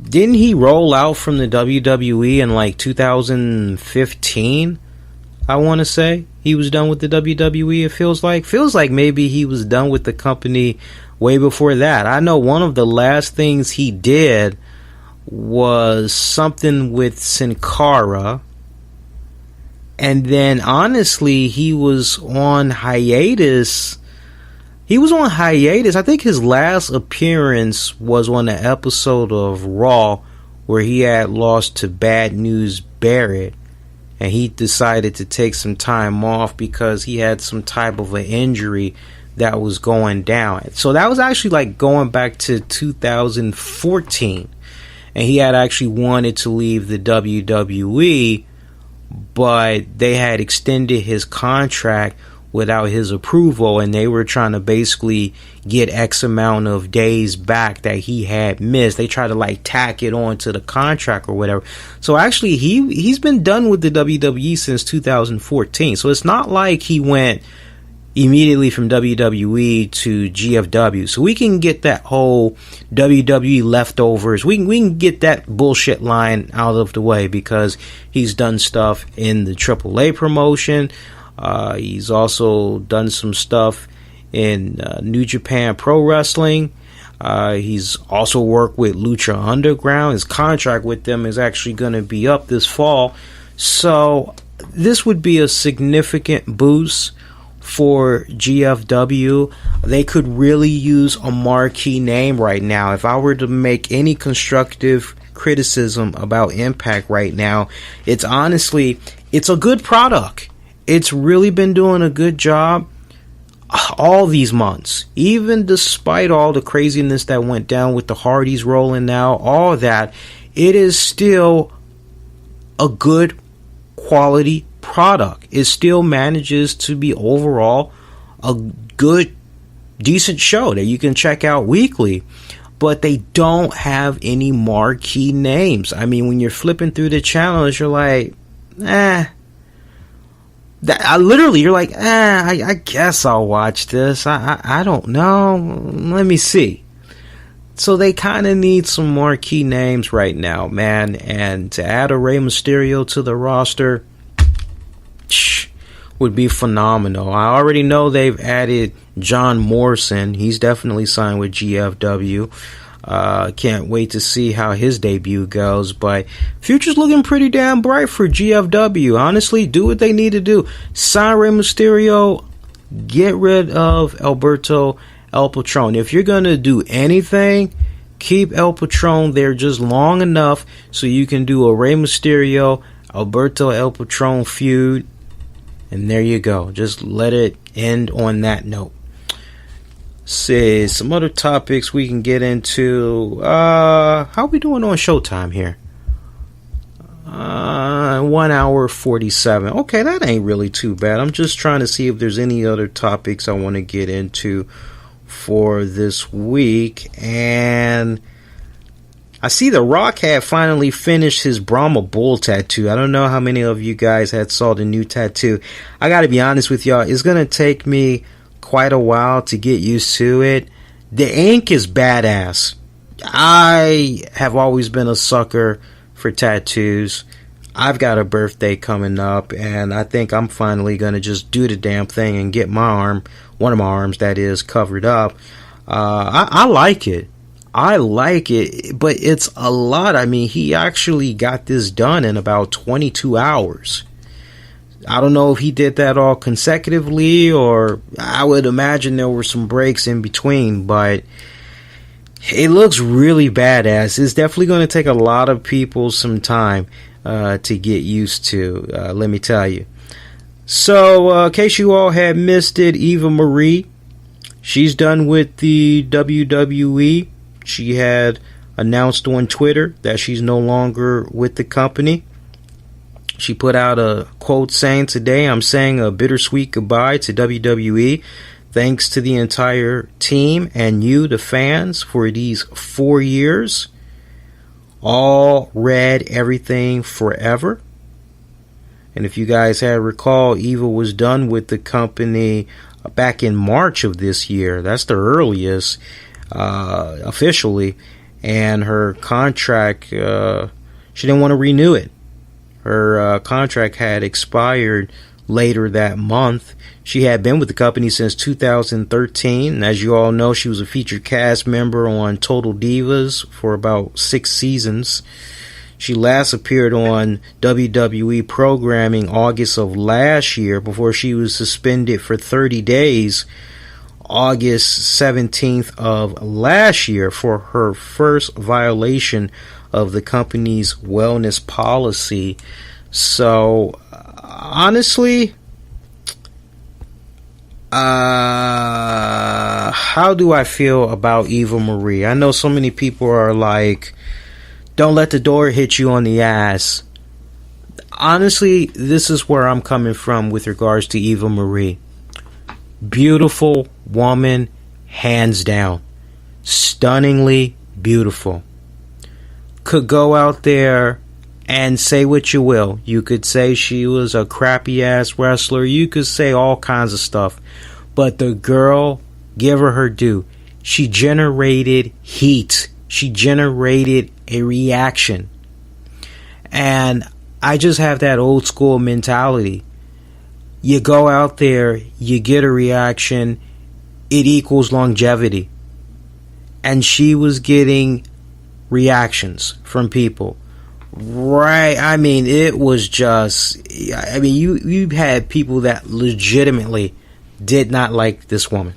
didn't he roll out from the WWE in like 2015? I want to say he was done with the WWE. It feels like maybe he was done with the company way before that. I know one of the last things he did was something with Sin Cara, and then honestly he was on hiatus. I think his last appearance was on an episode of Raw where he had lost to Bad News Barrett, and he decided to take some time off because he had some type of an injury that was going down. So that was actually like going back to 2014, and he had actually wanted to leave the WWE, but they had extended his contract without his approval, and they were trying to basically get X amount of days back that he had missed. They tried to like tack it on to the contract or whatever. So actually he's been done with the WWE since 2014. So it's not like he went immediately from WWE to GFW. So we can get that whole WWE leftovers, we can get that bullshit line out of the way, because he's done stuff in the AAA promotion. He's also done some stuff in New Japan Pro Wrestling. He's also worked with Lucha Underground. His contract with them is actually going to be up this fall. So this would be a significant boost for GFW. They could really use a marquee name right now. If I were to make any constructive criticism about Impact right now, it's honestly, it's a good product. It's really been doing a good job all these months, even despite all the craziness that went down with the Hardys rolling out, all that. It is still a good quality product. It still manages to be overall a good, decent show that you can check out weekly. But they don't have any marquee names. I mean, when you're flipping through the channels, you're like, you're like, I guess I'll watch this. I don't know. Let me see. So they kind of need some marquee names right now, man. And to add a Rey Mysterio to the roster would be phenomenal. I already know they've added John Morrison. He's definitely signed with GFW. Can't wait to see how his debut goes, but future's looking pretty damn bright for GFW. Honestly, do what they need to do. Sign Rey Mysterio, get rid of Alberto El Patron. If you're gonna do anything, keep El Patron there just long enough so you can do a Rey Mysterio Alberto El Patron feud, and there you go. Just let it end on that note. See, some other topics we can get into. How are we doing on Showtime here? 1 hour 47. Okay, that ain't really too bad. I'm just trying to see if there's any other topics I want to get into for this week. And I see The Rock had finally finished his Brahma Bull tattoo. I don't know how many of you guys had saw the new tattoo. I gotta be honest with y'all, it's gonna take me quite a while to get used to it. The ink is badass. I have always been a sucker for tattoos. I've got a birthday coming up, and I think I'm finally gonna just do the damn thing and get my arm, one of my arms that is, covered up. I like it. I like it, but it's a lot. I mean, he actually got this done in about 22 hours. I don't know if he did that all consecutively, or I would imagine there were some breaks in between, but it looks really badass. It's definitely going to take a lot of people some time to get used to, let me tell you. So, in case you all had missed it, Eva Marie, she's done with the WWE. She had announced on Twitter that she's no longer with the company. She put out a quote saying, "Today I'm saying a bittersweet goodbye to WWE. Thanks to the entire team and you, the fans, for these 4 years. All Red, everything forever." And if you guys had recall, Eva was done with the company back in March of this year. That's the earliest officially. And her contract, she didn't want to renew it. Her contract had expired later that month. She had been with the company since 2013. And as you all know, she was a featured cast member on Total Divas for about 6 seasons. She last appeared on WWE programming August of last year before she was suspended for 30 days August 17th of last year for her first violation of the company's wellness policy. So, honestly, how do I feel about Eva Marie? I know so many people are like, don't let the door hit you on the ass. Honestly, this is where I'm coming from with regards to Eva Marie. Beautiful woman, hands down. Stunningly beautiful. Could go out there and say what you will. You could say she was a crappy ass wrestler. You could say all kinds of stuff. But the girl, give her due. She generated heat. She generated a reaction. And I just have that old school mentality. You go out there, you get a reaction, it equals longevity. And she was getting reactions from people. Right, I mean, it was just, I mean, you had people that legitimately did not like this woman.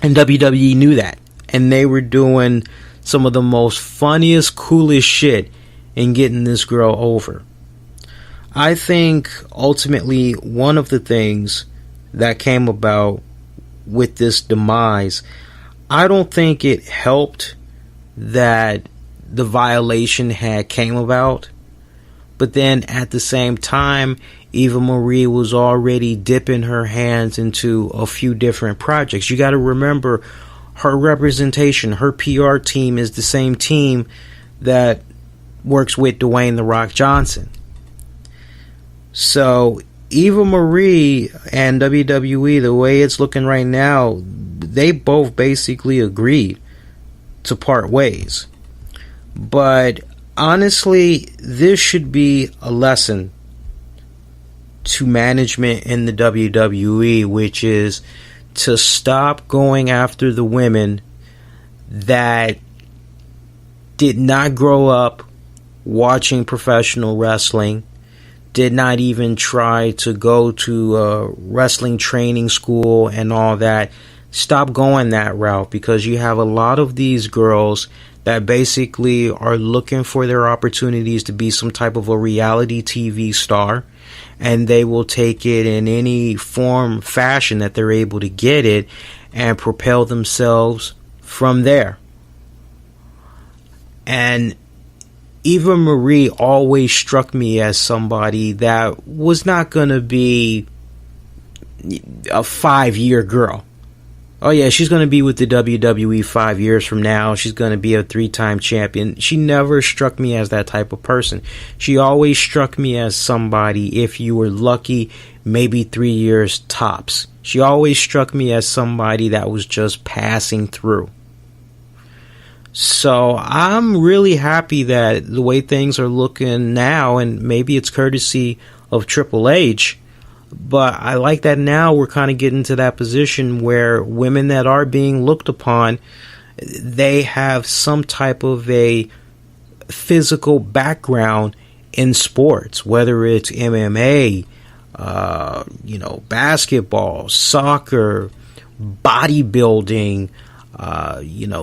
And WWE knew that. And they were doing some of the most funniest, coolest shit in getting this girl over. I think ultimately one of the things that came about with this demise, I don't think it helped that the violation had came about. But then at the same time, Eva Marie was already dipping her hands into a few different projects. You got to remember, her representation, her PR team is the same team that works with Dwayne "The Rock" Johnson. So Eva Marie and WWE, the way it's looking right now, they both basically agreed to part ways. But honestly, this should be a lesson to management in the WWE, which is to stop going after the women that did not grow up watching professional wrestling, did not even try to go to a wrestling training school and all that. Stop going that route, because you have a lot of these girls that basically are looking for their opportunities to be some type of a reality TV star, and they will take it in any form, fashion that they're able to get it and propel themselves from there. And Eva Marie always struck me as somebody that was not going to be a 5-year girl. Oh yeah, she's going to be with the WWE 5 years from now. She's going to be a 3-time champion. She never struck me as that type of person. She always struck me as somebody, if you were lucky, maybe 3 years tops. She always struck me as somebody that was just passing through. So I'm really happy that the way things are looking now, and maybe it's courtesy of Triple H, but I like that now we're kind of getting to that position where women that are being looked upon, they have some type of a physical background in sports, whether it's MMA, basketball, soccer, bodybuilding,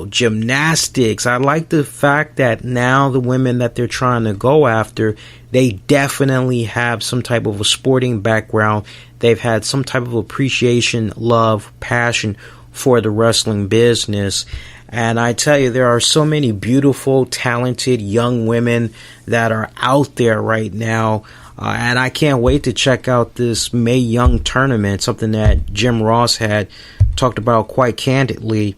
gymnastics. I like the fact that now the women that they're trying to go after, they definitely have some type of a sporting background. They've had some type of appreciation, love, passion for the wrestling business. And I tell you, there are so many beautiful, talented young women that are out there right now. And I can't wait to check out this Mae Young tournament, something that Jim Ross had talked about quite candidly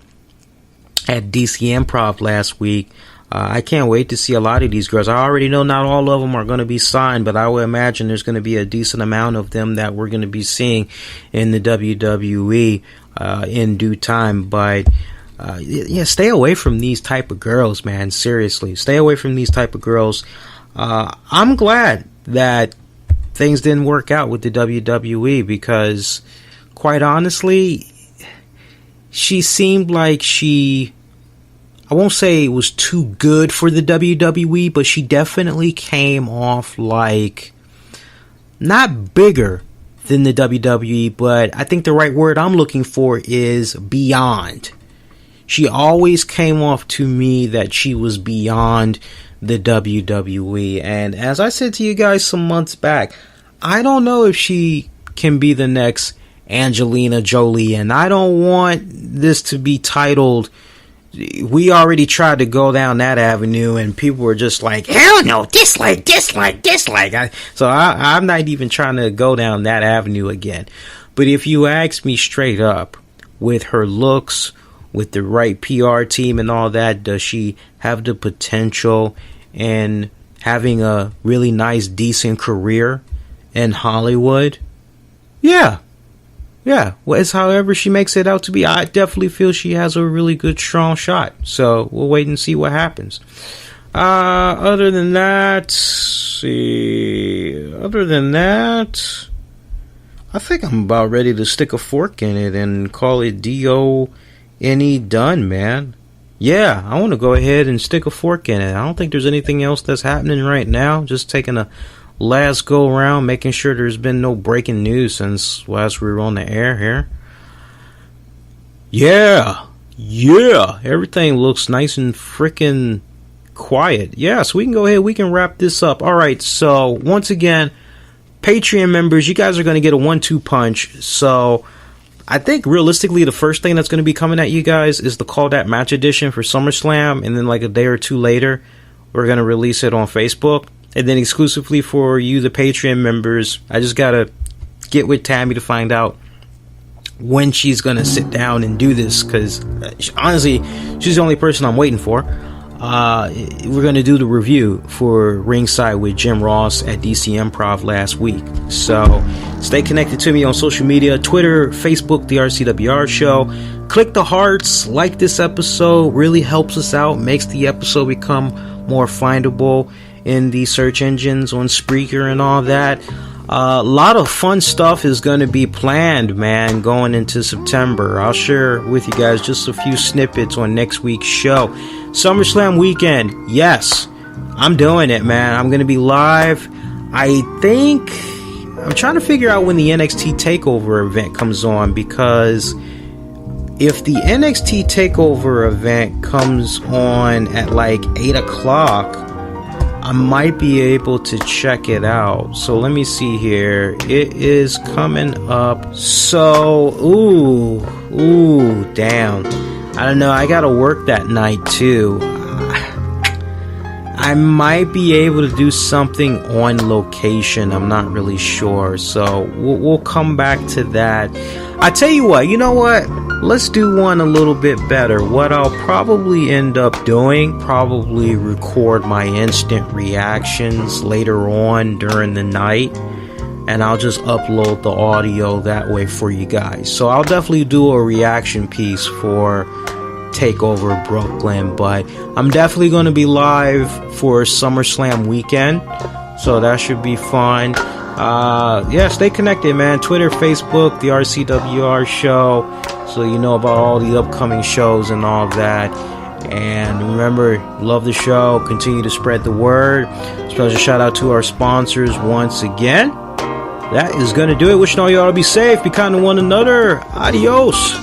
at DC IMPROV last week. I can't wait to see a lot of these girls. I already know not all of them are going to be signed, but I would imagine there's going to be a decent amount of them that we're going to be seeing in the WWE in due time. But yeah, stay away from these type of girls, man. Seriously, stay away from these type of girls. I'm glad that things didn't work out with the WWE because, quite honestly, she seemed like I won't say it was too good for the WWE, but she definitely came off like not bigger than the WWE, but I think the right word I'm looking for is beyond. She always came off to me that she was beyond the WWE. And as I said to you guys some months back, I don't know if she can be the next Angelina Jolie, and I don't want this to be titled, we already tried to go down that avenue and people were just like, hell no, dislike. So I'm not even trying to go down that avenue again. But if you ask me straight up, with her looks, with the right PR team and all that, does she have the potential in having a really nice, decent career in Hollywood? Yeah. Well, it's however she makes it out to be. I definitely feel she has a really good, strong shot. So we'll wait and see what happens. Other than that, I think I'm about ready to stick a fork in it and call it DONE done, man. Yeah, I want to go ahead and stick a fork in it. I don't think there's anything else that's happening right now. Just taking a last go around, making sure there's been no breaking news since last we were on the air here. Yeah, everything looks nice and freaking quiet. Yeah, so we can go ahead, we can wrap this up. Alright, so once again, Patreon members, you guys are going to get a 1-2 punch. So I think realistically the first thing that's going to be coming at you guys is the Call That Match edition for SummerSlam, and then like a day or two later we're going to release it on Facebook. And then exclusively for you, the Patreon members, I just got to get with Tammy to find out when she's going to sit down and do this. Because honestly, she's the only person I'm waiting for. We're going to do the review for Ringside with Jim Ross at DC IMPROV last week. So stay connected to me on social media, Twitter, Facebook, the RCWR Show. Click the hearts, like this episode, really helps us out, makes the episode become more findable in the search engines on Spreaker and all that. A lot of fun stuff is going to be planned, man, going into September. I'll share with you guys just a few snippets on next week's show. SummerSlam weekend, yes, I'm doing it, man. I'm going to be live. I think I'm trying to figure out when the NXT TakeOver event comes on, because if the NXT TakeOver event comes on at like 8 o'clock, I might be able to check it out. So let me see here. It is coming up. So, damn. I don't know. I gotta work that night too. I might be able to do something on location. I'm not really sure. So we'll come back to that. I tell you what, you know what? Let's do one a little bit better. What I'll probably end up doing, probably record my instant reactions later on during the night, and I'll just upload the audio that way for you guys. So I'll definitely do a reaction piece for TakeOver Brooklyn, but I'm definitely going to be live for SummerSlam weekend, so that should be fun. Yeah, stay connected, man. Twitter, Facebook, the RCWR Show, so you know about all the upcoming shows and all that. And remember, love the show, continue to spread the word. Special shout out to our sponsors once again. That is going to do it. Wishing all y'all to be safe, be kind to one another. Adios.